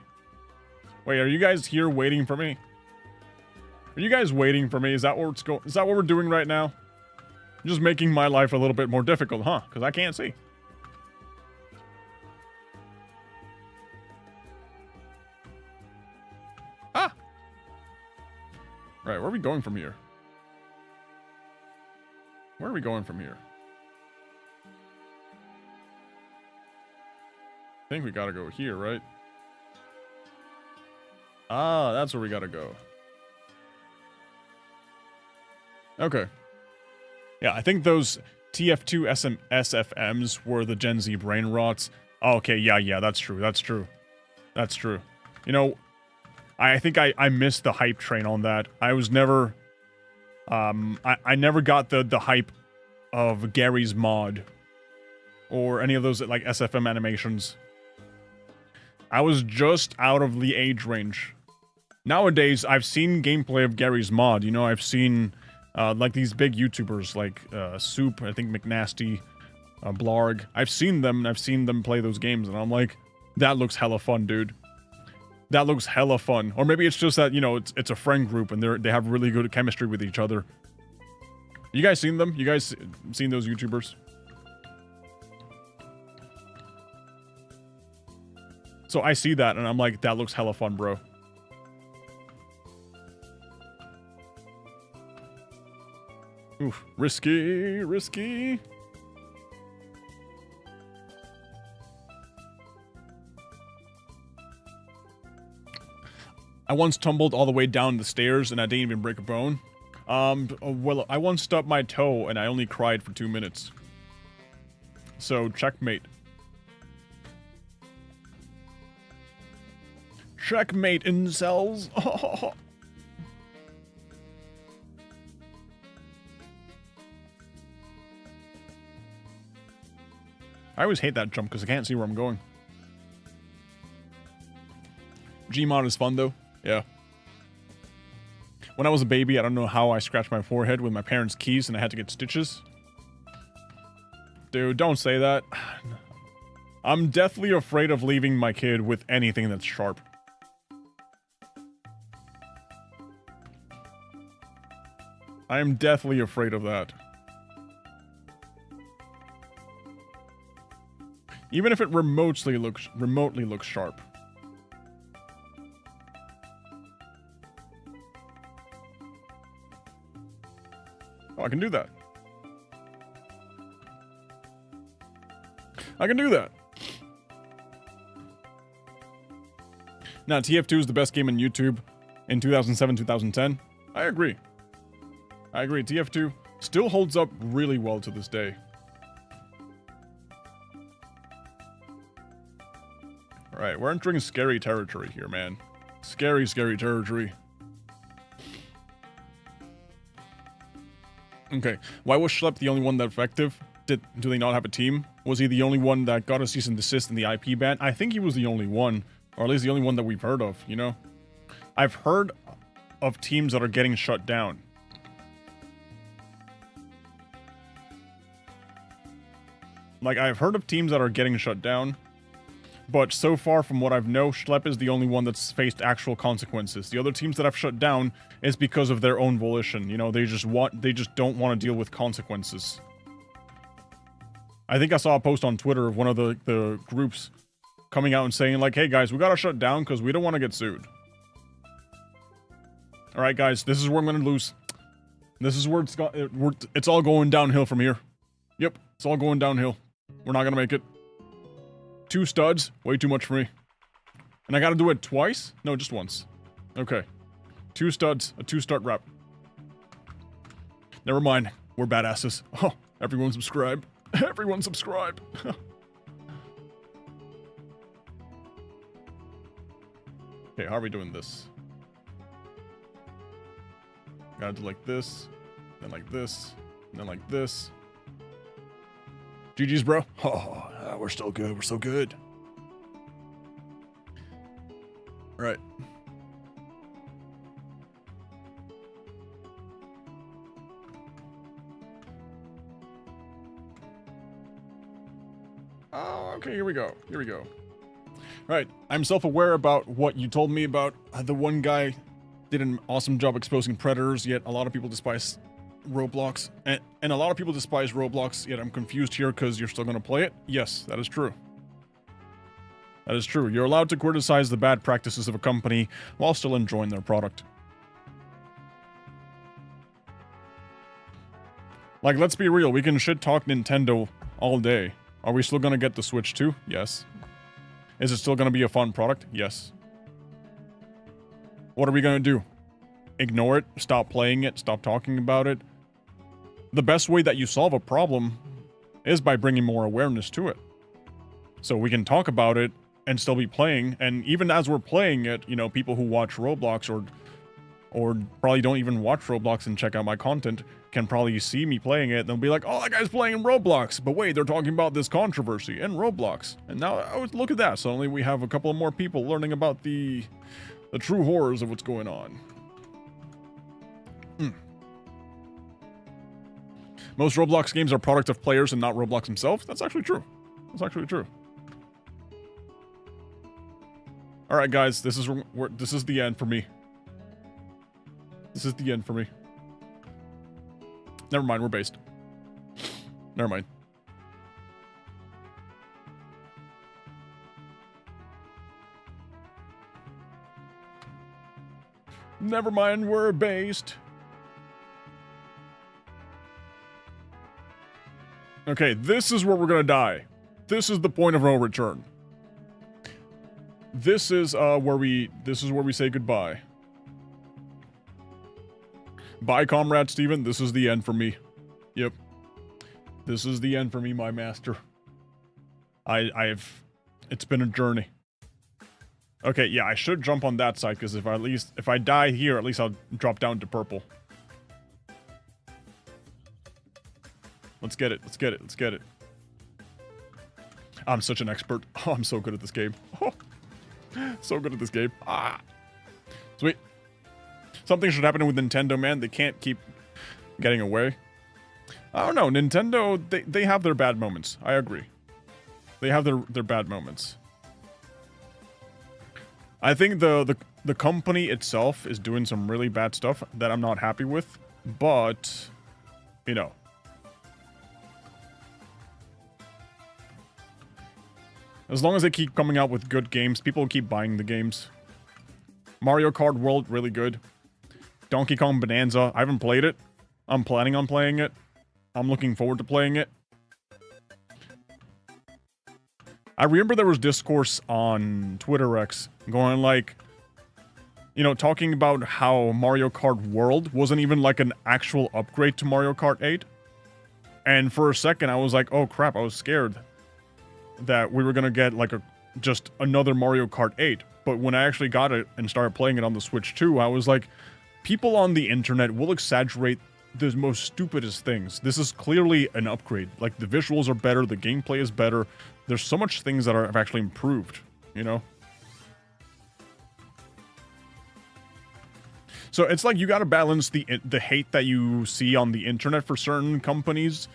Wait, are you guys here waiting for me? Are you guys waiting for me? Is that what we're doing right now? Just making my life a little bit more difficult, huh? Because I can't see. Ah! Right, where are we going from here? Where are we going from here? I think we gotta go here, right? Ah, that's where we gotta go. Okay. Yeah, I think those TF2 SFMs were the Gen Z brain rots. Oh, okay, yeah, that's true, that's true. That's true. You know, I think I missed the hype train on that. I was never... I never got the hype of Gary's mod. Or any of those, like, SFM animations. I was just out of the age range. Nowadays, I've seen gameplay of Gary's mod. You know, I've seen, like, these big YouTubers, like, Soup, I think McNasty, Blarg. I've seen them, and I've seen them play those games, and I'm like, that looks hella fun, dude. That looks hella fun. Or maybe it's just that, you know, it's a friend group, and they have really good chemistry with each other. You guys seen them? You guys seen those YouTubers? So I see that, and I'm like, that looks hella fun, bro. Oof. Risky, risky. I once tumbled all the way down the stairs, and I didn't even break a bone. Well, I once stubbed my toe, and I only cried for 2 minutes. So, checkmate. Checkmate, incels. I always hate that jump because I can't see where I'm going. Gmod is fun though. Yeah. When I was a baby, I don't know how I scratched my forehead with my parents' keys and I had to get stitches. Dude, don't say that. I'm deathly afraid of leaving my kid with anything that's sharp. I am deathly afraid of that. Even if it remotely looks sharp. Oh, I can do that. I can do that. Now, TF2 is the best game on YouTube in 2007, 2010. I agree. I agree. TF2 still holds up really well to this day. Alright, we're entering scary territory here, man. Scary, scary territory. Okay, why was Schlep the only one that effective? Do they not have a team? Was he the only one that got a cease and desist in the IP ban? I think he was the only one, or at least the only one that we've heard of, you know? I've heard of teams that are getting shut down. Like, I've heard of teams that are getting shut down, but so far from what I've known, Schlep is the only one that's faced actual consequences. The other teams that I've shut down is because of their own volition. You know, they just don't want to deal with consequences. I think I saw a post on Twitter of one of the groups coming out and saying like, hey guys, we gotta shut down because we don't want to get sued. Alright guys, this is where I'm gonna lose. This is where it's all going downhill from here. Yep, it's all going downhill. We're not gonna make it. 2 studs, way too much for me. And I gotta do it twice? No, just once. Okay. 2 studs, a 2-start rep. Never mind, we're badasses. Oh, everyone subscribe. Everyone subscribe. Okay, how are we doing this? Gotta do like this, then like this, and then like this. GG's, bro. Oh, we're still good. We're so good. All right. Oh, okay, here we go. Here we go. Right, I'm self-aware about what you told me about the one guy did an awesome job exposing predators, yet a lot of people despise Roblox. And a lot of people despise Roblox, yet I'm confused here because you're still going to play it? Yes, that is true. That is true. You're allowed to criticize the bad practices of a company while still enjoying their product. Like, let's be real, we can shit-talk Nintendo all day. Are we still going to get the Switch too? Yes. Is it still going to be a fun product? Yes. What are we going to do? Ignore it? Stop playing it? Stop talking about it? The best way that you solve a problem is by bringing more awareness to it. So we can talk about it and still be playing, and even as we're playing it, you know, people who watch Roblox or probably don't even watch Roblox and check out my content can probably see me playing it and they'll be like, oh, that guy's playing Roblox, but wait, they're talking about this controversy in Roblox. And now, oh, look at that, suddenly we have a couple of more people learning about the true horrors of what's going on. Most Roblox games are product of players and not Roblox themselves. That's actually true. That's actually true. All right, guys, this is the end for me. This is the end for me. Never mind, we're based. Never mind. Never mind, we're based. Okay, this is where we're gonna die. This is the point of no return. This is where we say goodbye. Bye, Comrade Steven. This is the end for me. Yep. This is the end for me, my master. It's been a journey. Okay, yeah, I should jump on that side, because if I die here, at least I'll drop down to purple. Let's get it, let's get it, let's get it. I'm such an expert. Oh, I'm so good at this game. Oh, so good at this game. Ah. Sweet. Something should happen with Nintendo, man. They can't keep getting away. I don't know. Nintendo, they have their bad moments. I agree. They have their bad moments. I think the company itself is doing some really bad stuff that I'm not happy with. But, you know. As long as they keep coming out with good games, people will keep buying the games. Mario Kart World, really good. Donkey Kong Bonanza, I haven't played it. I'm planning on playing it. I'm looking forward to playing it. I remember there was discourse on Twitter X going like, you know, talking about how Mario Kart World wasn't even like an actual upgrade to Mario Kart 8. And for a second I was like, oh crap, I was scared that we were gonna get like just another Mario Kart 8. But when I actually got it and started playing it on the Switch 2, I was like, people on the internet will exaggerate the most stupidest things. This is clearly an upgrade. Like, the visuals are better, the gameplay is better. There's so much things that have actually improved, you know? So it's like you gotta balance the hate that you see on the internet for certain companies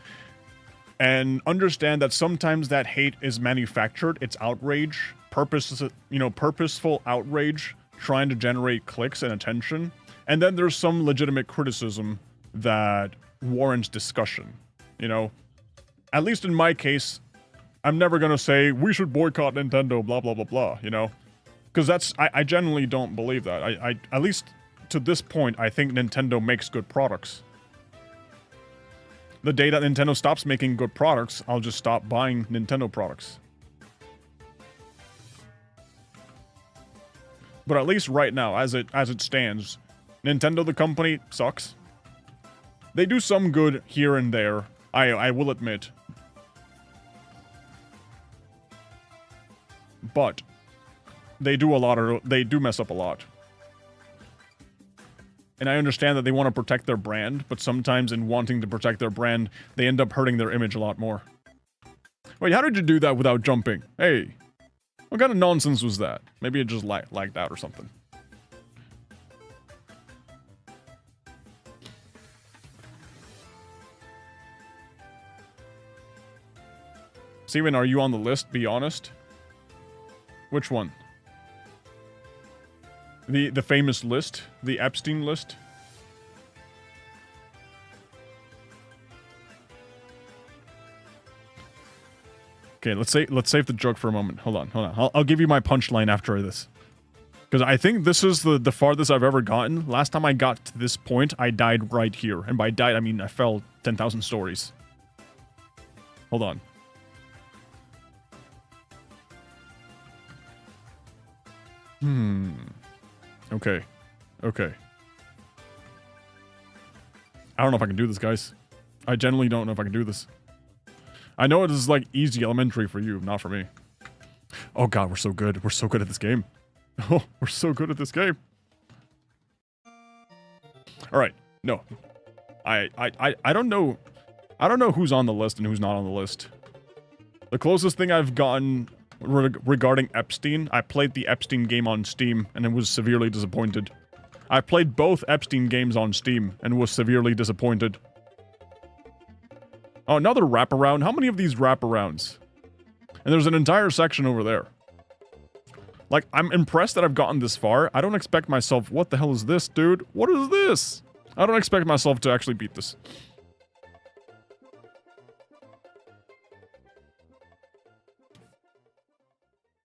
and understand that sometimes that hate is manufactured. It's outrage, purposeful outrage trying to generate clicks and attention. And then there's some legitimate criticism that warrants discussion, you know? At least in my case, I'm never gonna say, we should boycott Nintendo, blah, blah, blah, blah, you know? Because that's, I genuinely don't believe that. I at least to this point, I think Nintendo makes good products. The day that Nintendo stops making good products, I'll just stop buying Nintendo products. But at least right now, as it stands, Nintendo the company sucks. They do some good here and there, I will admit. But they do mess up a lot. And I understand that they want to protect their brand, but sometimes in wanting to protect their brand, they end up hurting their image a lot more. Wait, how did you do that without jumping? Hey, what kind of nonsense was that? Maybe it just lagged out or something. Steven, are you on the list? Be honest. Which one? The famous list? The Epstein list? Okay, let's save the joke for a moment. Hold on. I'll give you my punchline after this. Because I think this is the farthest I've ever gotten. Last time I got to this point, I died right here. And by died, I mean I fell 10,000 stories. Hold on. Okay. I don't know if I can do this, guys. I genuinely don't know if I can do this. I know it is, like, easy elementary for you, not for me. Oh god, we're so good. We're so good at this game. Oh, we're so good at this game. Alright, no. I don't know. I don't know who's on the list and who's not on the list. The closest thing I've gotten regarding Epstein, I played the Epstein game on Steam and was severely disappointed. I played both Epstein games on Steam and was severely disappointed. Oh, another wraparound? How many of these wraparounds? And there's an entire section over there. Like, I'm impressed that I've gotten this far. I don't expect myself... What the hell is this, dude? What is this? I don't expect myself to actually beat this.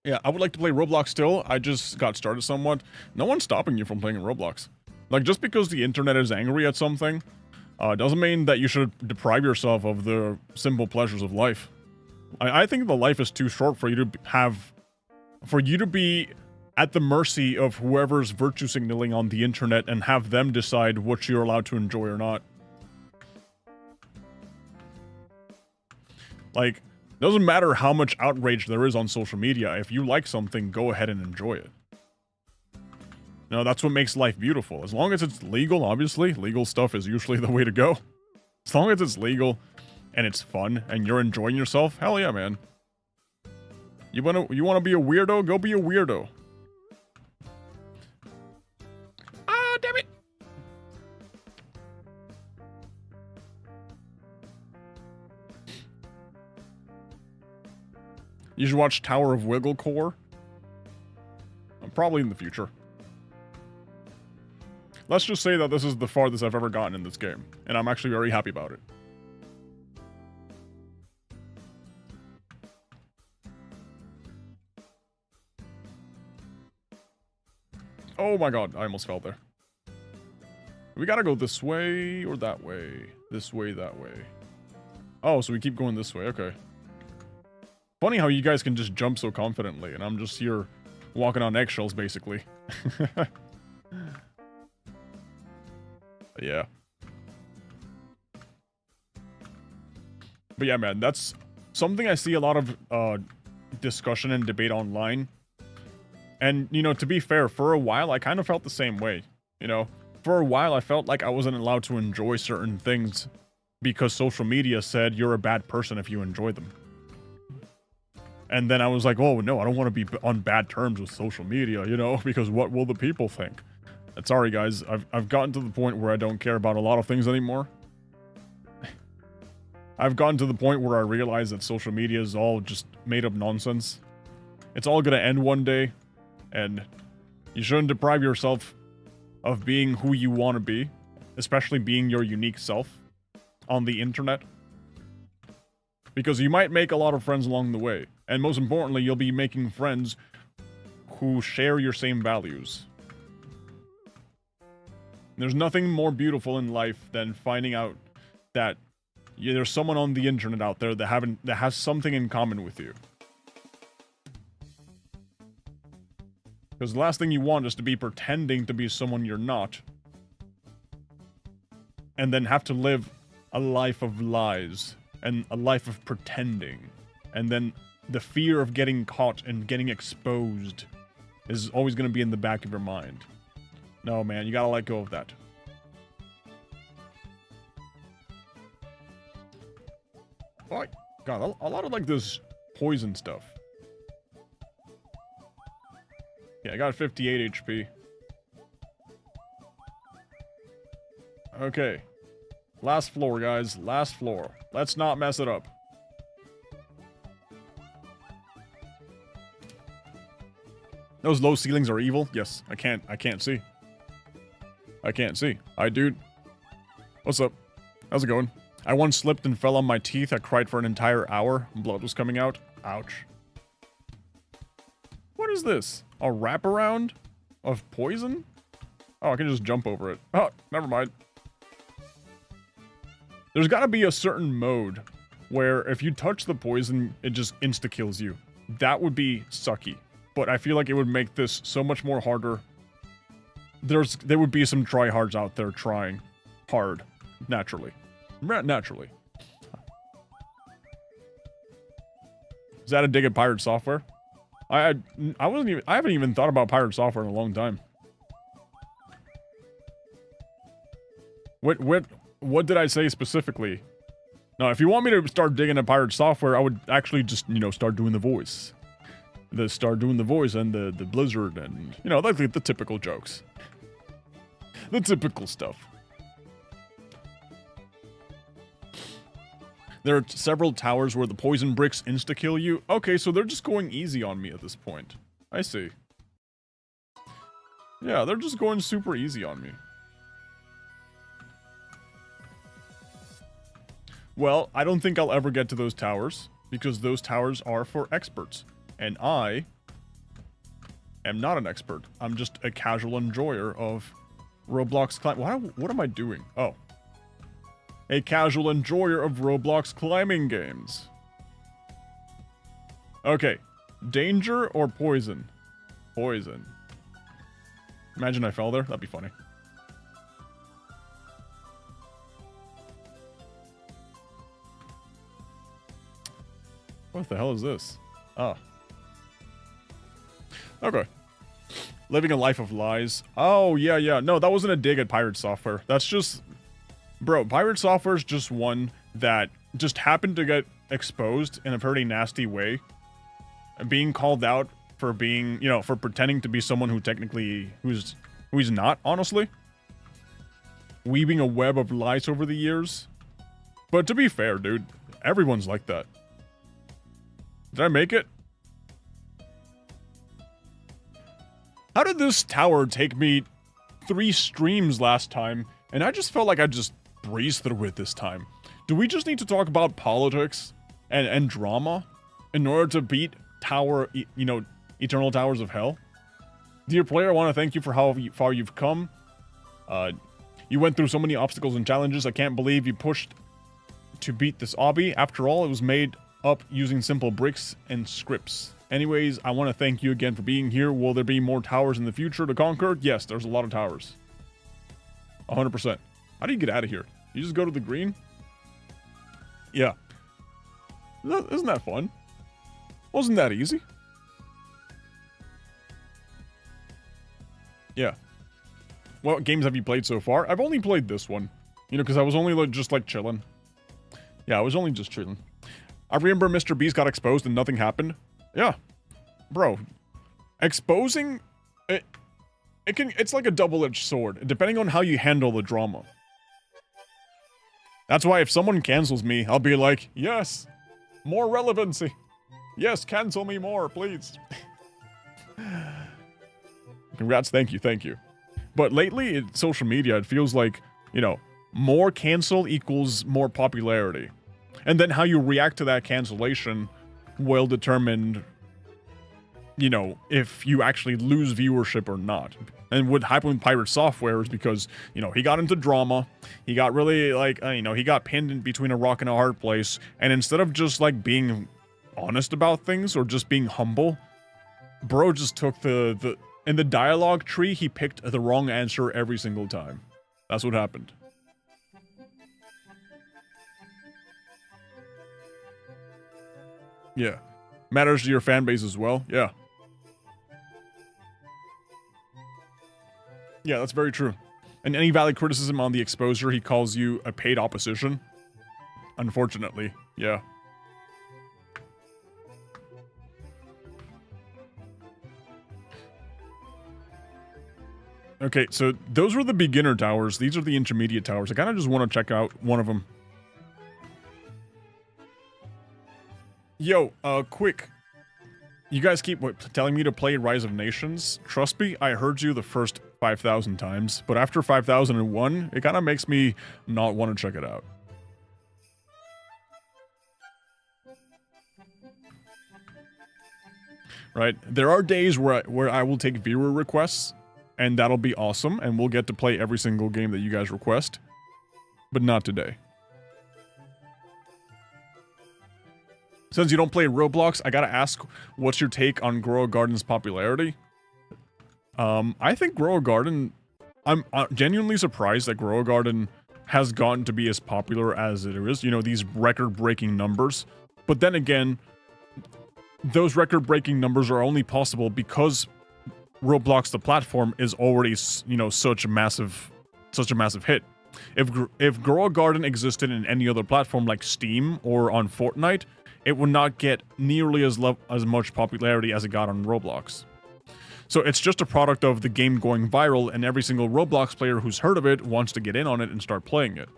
Yeah, I would like to play Roblox still. I just got started somewhat. No one's stopping you from playing Roblox. Like, just because the internet is angry at something, doesn't mean that you should deprive yourself of the simple pleasures of life. I think the life is too short for you to have... For you to be at the mercy of whoever's virtue signaling on the internet and have them decide what you're allowed to enjoy or not. Like... Doesn't matter how much outrage there is on social media. If you like something, go ahead and enjoy it. No, that's what makes life beautiful. As long as it's legal, obviously. Legal stuff is usually the way to go. As long as it's legal and it's fun and you're enjoying yourself, hell yeah, man. You wanna be a weirdo? Go be a weirdo. Ah, damn it! You should watch Tower of Wiggle Core. Probably in the future. Let's just say that this is the farthest I've ever gotten in this game, and I'm actually very happy about it. Oh my god, I almost fell there. We gotta go this way or that way. This way, that way. Oh, so we keep going this way, okay. Funny how you guys can just jump so confidently, and I'm just here walking on eggshells, basically. Yeah. But yeah, man, that's something I see a lot of discussion and debate online. And, you know, to be fair, for a while, I kind of felt the same way. You know, for a while, I felt like I wasn't allowed to enjoy certain things because social media said you're a bad person if you enjoy them. And then I was like, oh, no, I don't want to be on bad terms with social media, you know, because what will the people think? And sorry, guys, I've gotten to the point where I don't care about a lot of things anymore. I've gotten to the point where I realize that social media is all just made up nonsense. It's all gonna end one day, and you shouldn't deprive yourself of being who you want to be, especially being your unique self on the internet. Because you might make a lot of friends along the way, and most importantly, you'll be making friends who share your same values. There's nothing more beautiful in life than finding out that there's someone on the internet out there that has something in common with you. Because the last thing you want is to be pretending to be someone you're not, and then have to live a life of lies and a life of pretending, and then the fear of getting caught and getting exposed is always going to be in the back of your mind. No, man, you gotta let go of that. Oh, God, a lot of, like, this poison stuff. Yeah, I got 58 HP. Okay. Last floor, guys. Last floor. Let's not mess it up. Those low ceilings are evil? Yes, I can't see. I can't see. Hi, dude. What's up? How's it going? I once slipped and fell on my teeth. I cried for an entire hour. Blood was coming out. Ouch. What is this? A wraparound of poison? Oh, I can just jump over it. Oh, never mind. There's gotta be a certain mode where if you touch the poison, it just insta-kills you. That would be sucky. But I feel like it would make this so much more harder. There would be some tryhards out there trying hard. Naturally. Naturally. Is that a dig at pirate software? I haven't even thought about pirate software in a long time. What did I say specifically? No, if you want me to start digging at pirate software, I would actually just, you know, start doing the voice. Start doing the voice and the Blizzard and, you know, like the typical jokes. The typical stuff. There are several towers where the poison bricks insta-kill you. Okay, so they're just going easy on me at this point. I see. Yeah, they're just going super easy on me. Well, I don't think I'll ever get to those towers, because those towers are for experts. And I am not an expert. I'm just a casual enjoyer of Roblox climbing. What am I doing? Oh. A casual enjoyer of Roblox climbing games. Okay. Danger or poison? Poison. Imagine I fell there. That'd be funny. What the hell is this? Oh. Okay. Living a life of lies. Oh, yeah. No, that wasn't a dig at pirate software. That's just... Bro, pirate software is just one that just happened to get exposed in a pretty nasty way. Being called out for being, you know, for pretending to be someone who technically, who's not, honestly. Weaving a web of lies over the years. But to be fair, dude, everyone's like that. Did I make it? How did this tower take me 3 streams last time, and I just felt like I just breezed through it this time? Do we just need to talk about politics and drama in order to beat Eternal Towers of Hell? Dear player, I want to thank you for how far you've come. You went through so many obstacles and challenges. I can't believe you pushed to beat this obby. After all, it was made up using simple bricks and scripts. Anyways, I want to thank you again for being here. Will there be more towers in the future to conquer? Yes, there's a lot of towers. 100%. How do you get out of here? You just go to the green? Yeah. Isn't that fun? Wasn't that easy? Yeah. What games have you played so far? I've only played this one. You know, because I was only just like chilling. Yeah, I was only just chilling. I remember Mr. Beast got exposed and nothing happened. Yeah. Bro. Exposing... It's like a double-edged sword, depending on how you handle the drama. That's why if someone cancels me, I'll be like, yes, more relevancy. Yes, cancel me more, please. Congrats, thank you. But lately, in social media, it feels like, you know, more cancel equals more popularity. And then how you react to that cancellation will determine, you know, if you actually lose viewership or not. And what happened with Pirate Software is because, you know, he got into drama. He got really, like, you know, he got pinned in between a rock and a hard place. And instead of just, like, being honest about things or just being humble, bro just took in the dialogue tree, he picked the wrong answer every single time. That's what happened. Yeah. Matters to your fan base as well. Yeah. Yeah, that's very true. And any valid criticism on the exposure, he calls you a paid opposition. Unfortunately, yeah. Okay, so those were the beginner towers. These are the intermediate towers. I kind of just want to check out one of them. Yo, quick. You guys keep telling me to play Rise of Nations. Trust me, I heard you the first 5,000 times, but after 5,001, it kind of makes me not want to check it out. Right? There are days where I will take viewer requests, and that'll be awesome, and we'll get to play every single game that you guys request, but not today. Since you don't play Roblox, I gotta ask, what's your take on Grow a Garden's popularity? I think Grow a Garden... I'm genuinely surprised that Grow a Garden has gotten to be as popular as it is. You know, these record-breaking numbers. But then again, those record-breaking numbers are only possible because Roblox, the platform, is already, you know, such a massive hit. If Grow a Garden existed in any other platform like Steam or on Fortnite, it would not get nearly as much popularity as it got on Roblox. So it's just a product of the game going viral, and every single Roblox player who's heard of it wants to get in on it and start playing it.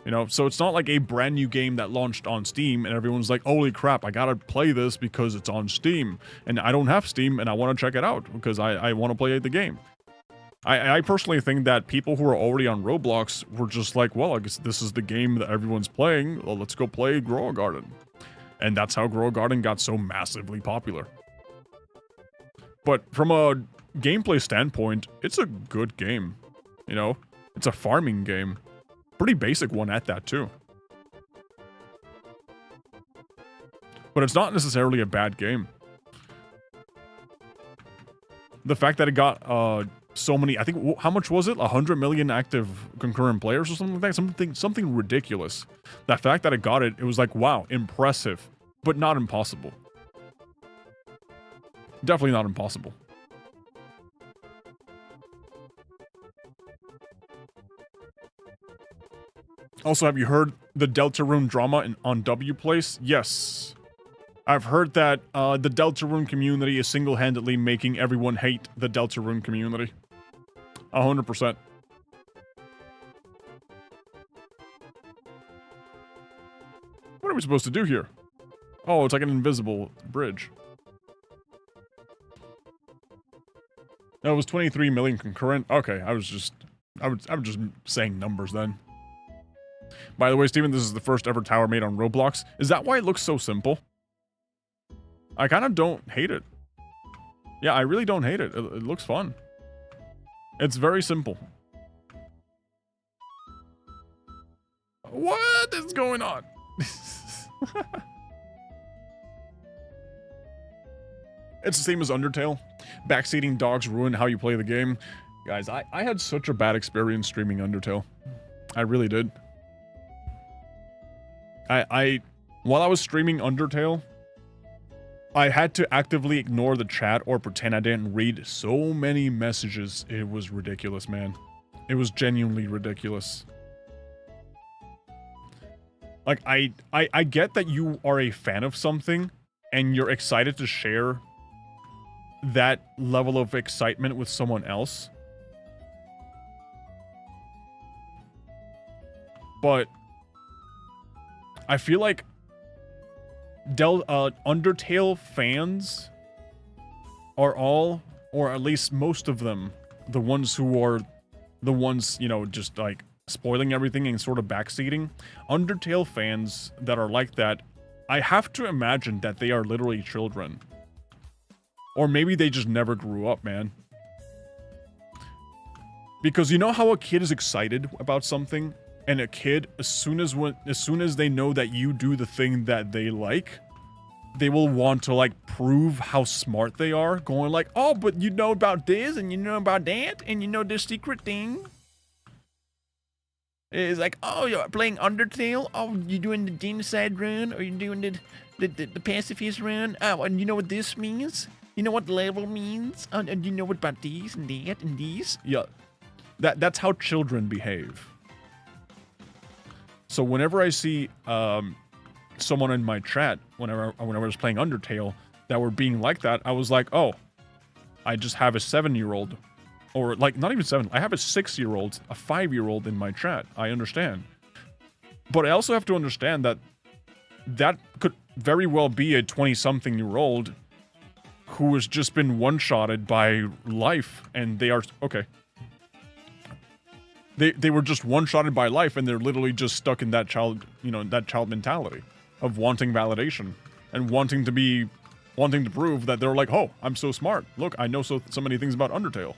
You know, so it's not like a brand new game that launched on Steam and everyone's like, holy crap, I gotta play this because it's on Steam. And I don't have Steam and I want to check it out because I want to play the game. I personally think that people who are already on Roblox were just like, well, I guess this is the game that everyone's playing. Well, let's go play Grow a Garden. And that's how Grow a Garden got so massively popular. But from a gameplay standpoint, it's a good game. You know, it's a farming game. Pretty basic one at that, too. But it's not necessarily a bad game. The fact that it got so many, I think, how much was it? 100 million active concurrent players or something like that? Something ridiculous. That fact that it got it, it was like, wow, impressive, but not impossible. Definitely not impossible. Also, have you heard the Deltarune drama on WPlace? Yes. I've heard that the Deltarune community is single-handedly making everyone hate the Deltarune community. 100%. What are we supposed to do here? Oh, it's like an invisible bridge. No, it was 23 million concurrent. Okay, I was just saying numbers then. By the way, Steven, this is the first ever tower made on Roblox. Is that why it looks so simple? I kind of don't hate it. Yeah, I really don't hate it. It looks fun. It's very simple. What is going on? It's the same as Undertale. Backseating dogs ruin how you play the game. Guys, I had such a bad experience streaming Undertale. I really did. While I was streaming Undertale, I had to actively ignore the chat or pretend I didn't read so many messages. It was ridiculous, man. It was genuinely ridiculous. Like, I get that you are a fan of something and you're excited to share that level of excitement with someone else. But I feel like Undertale fans are all, or at least most of them, the ones who are the ones, you know, just like spoiling everything and sort of backseating. Undertale fans that are like that, I have to imagine that they are literally children. Or maybe they just never grew up, man. Because you know how a kid is excited about something? And a kid, as soon as they know that you do the thing that they like, they will want to, like, prove how smart they are. Going like, oh, but you know about this, and you know about that, and you know this secret thing. It's like, oh, you're playing Undertale? Oh, you doing the genocide run? Or you doing the pacifist run? Oh, and you know what this means? You know what level means? And you know what about these, and that, and these? Yeah, that's how children behave. So whenever I see someone in my chat, whenever I was playing Undertale, that were being like that, I was like, oh, I just have a 7-year-old, or like not even 7. I have a 6-year-old, a 5-year-old in my chat. I understand, but I also have to understand that that could very well be a 20-something-year-old who has just been one-shotted by life, and they are okay. They were just one-shotted by life, and they're literally just stuck in that child, you know, that child mentality of wanting validation and wanting to prove that they're like, oh, I'm so smart. Look, I know so many things about Undertale.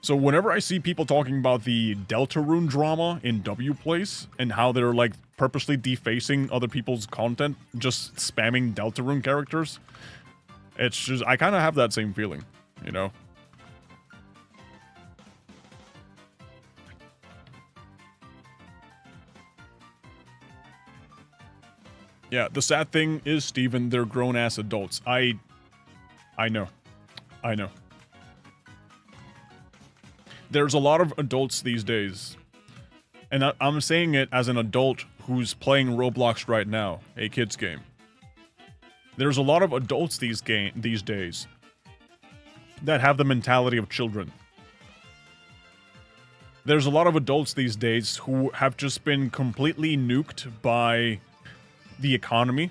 So whenever I see people talking about the Deltarune drama in W Place and how they're like purposely defacing other people's content, just spamming Deltarune characters, it's just, I kind of have that same feeling, you know? Yeah, the sad thing is, Steven, they're grown-ass adults. I know. I know. There's a lot of adults these days. And I'm saying it as an adult who's playing Roblox right now, a kid's game. There's a lot of adults these days that have the mentality of children. There's a lot of adults these days who have just been completely nuked by the economy,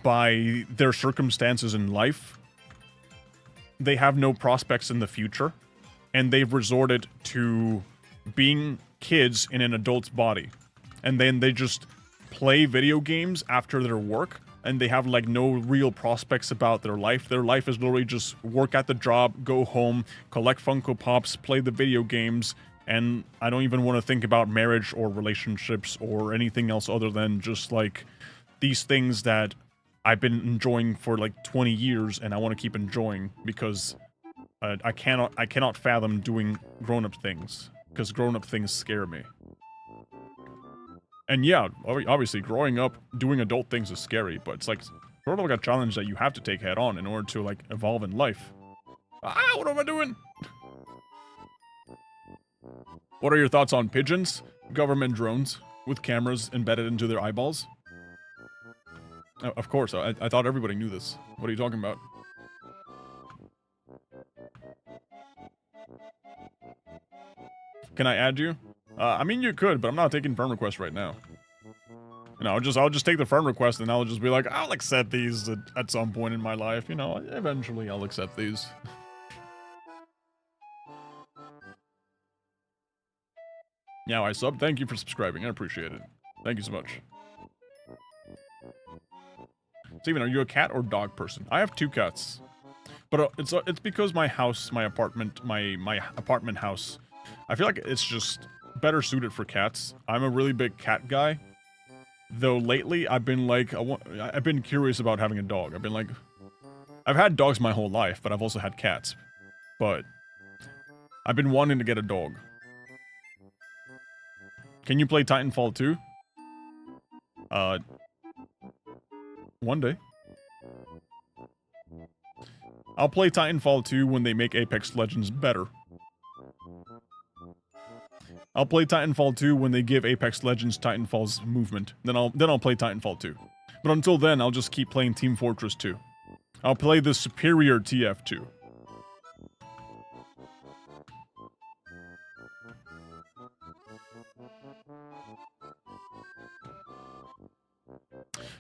by their circumstances in life. They have no prospects in the future, and they've resorted to being kids in an adult's body. And then they just play video games after their work, and they have like no real prospects about their life. Their life is literally just work at the job, go home, collect Funko Pops, play the video games, and I don't even want to think about marriage or relationships or anything else other than just like these things that I've been enjoying for like 20 years and I want to keep enjoying because I cannot fathom doing grown-up things because grown-up things scare me. And yeah, obviously growing up doing adult things is scary, but it's like sort of like a challenge that you have to take head on in order to like evolve in life. Ah, what am I doing? What are your thoughts on pigeons? Government drones with cameras embedded into their eyeballs? Of course, I thought everybody knew this. What are you talking about? Can I add you? I mean, you could, but I'm not taking friend requests right now. You know, I'll just take the friend request and I'll just be like, I'll accept these at some point in my life. You know, eventually I'll accept these. Yeah, I sub. Thank you for subscribing. I appreciate it. Thank you so much. Steven, are you a cat or dog person? I have 2 cats. But it's because my house, my apartment house, I feel like it's just better suited for cats. I'm a really big cat guy. Though lately I've been like I've been curious about having a dog. I've been like I've had dogs my whole life, but I've also had cats. But I've been wanting to get a dog. Can you play Titanfall 2? One day. I'll play Titanfall 2 when they make Apex Legends better. I'll play Titanfall 2 when they give Apex Legends Titanfall's movement. Then I'll play Titanfall 2. But until then, I'll just keep playing Team Fortress 2. I'll play the superior TF2.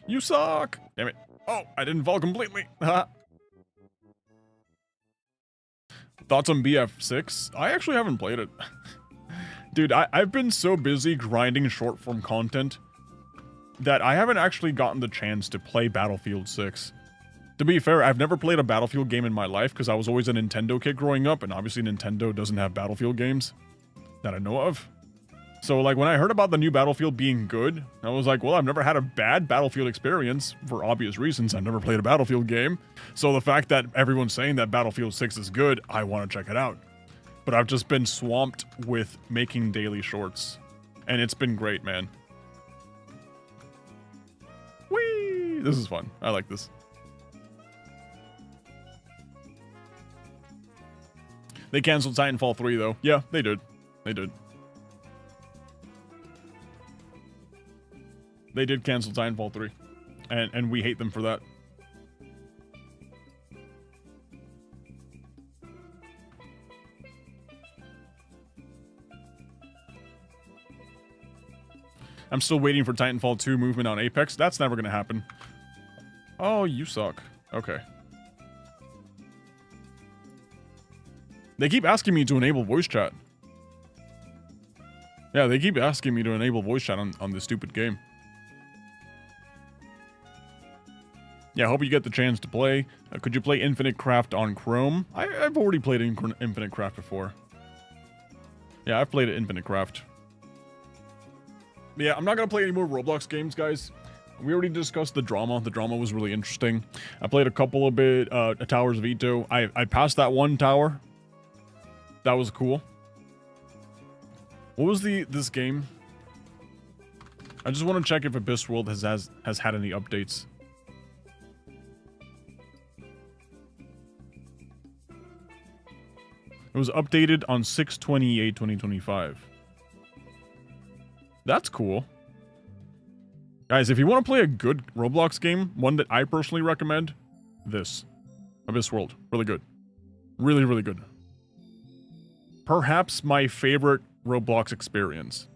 You suck! Damn it. Oh, I didn't fall completely. Thoughts on BF6? I actually haven't played it. Dude, I've been so busy grinding short-form content that I haven't actually gotten the chance to play Battlefield 6. To be fair, I've never played a Battlefield game in my life because I was always a Nintendo kid growing up, and obviously Nintendo doesn't have Battlefield games that I know of. So, like, when I heard about the new Battlefield being good, I was like, well, I've never had a bad Battlefield experience, for obvious reasons. I've never played a Battlefield game. So the fact that everyone's saying that Battlefield 6 is good, I want to check it out. But I've just been swamped with making daily shorts. And it's been great, man. Whee! This is fun. I like this. They canceled Titanfall 3, though. Yeah, they did. They did. They did cancel Titanfall 3. And we hate them for that. I'm still waiting for Titanfall 2 movement on Apex. That's never gonna happen. Oh, you suck. Okay. They keep asking me to enable voice chat. Yeah, they keep asking me to enable voice chat on this stupid game. Yeah, I hope you get the chance to play. Could you play Infinite Craft on Chrome? I've already played Infinite Craft before. Yeah, I've played Infinite Craft. Yeah, I'm not gonna play any more Roblox games, guys. We already discussed the drama. The drama was really interesting. I played a couple of Towers of Ito. I passed that one tower. That was cool. What was this game? I just want to check if Abyss World has had any updates. It was updated on 6/28/2025. That's cool. Guys, if you want to play a good Roblox game, one that I personally recommend, this. Abyss World. Really good. Really, really good. Perhaps my favorite Roblox experience.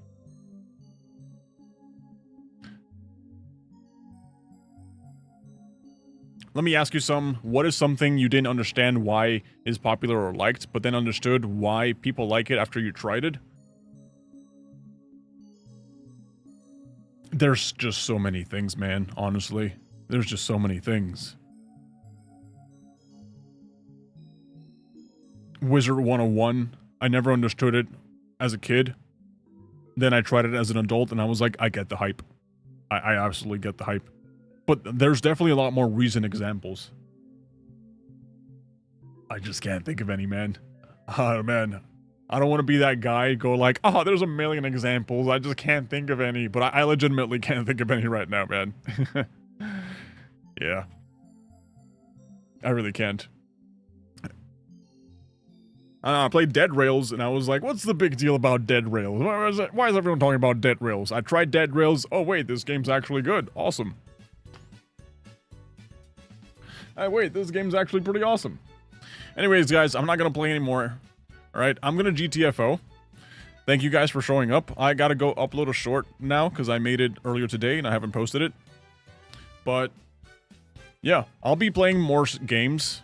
Let me ask you what is something you didn't understand why is popular or liked, but then understood why people like it after you tried it? There's just so many things, man, honestly. There's just so many things. Wizard 101, I never understood it as a kid. Then I tried it as an adult and I was like, I get the hype. I absolutely get the hype. But there's definitely a lot more recent examples. I just can't think of any, man. Oh, man. I don't want to be that guy, go like, oh, there's a million examples. I just can't think of any. But I legitimately can't think of any right now, man. Yeah. I really can't. I don't know, I played Dead Rails, and I was like, what's the big deal about Dead Rails? Why is everyone talking about Dead Rails? I tried Dead Rails. Oh, wait, this game's actually good. Awesome. Wait, this game's actually pretty awesome. Anyways, guys, I'm not going to play anymore. Alright, I'm going to GTFO. Thank you guys for showing up. I got to go upload a short now because I made it earlier today and I haven't posted it. But, yeah, I'll be playing more games.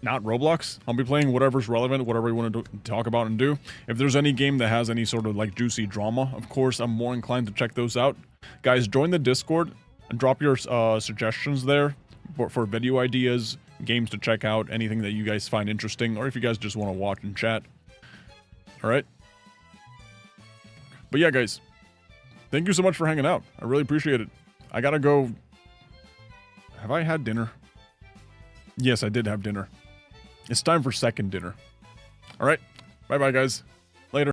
Not Roblox. I'll be playing whatever's relevant, whatever you want to talk about and do. If there's any game that has any sort of, like, juicy drama, of course, I'm more inclined to check those out. Guys, join the Discord and drop your suggestions there. For video ideas, games to check out, anything that you guys find interesting, or if you guys just want to watch and chat. Alright? But yeah, guys. Thank you so much for hanging out. I really appreciate it. I gotta go... Have I had dinner? Yes, I did have dinner. It's time for second dinner. Alright. Bye-bye, guys.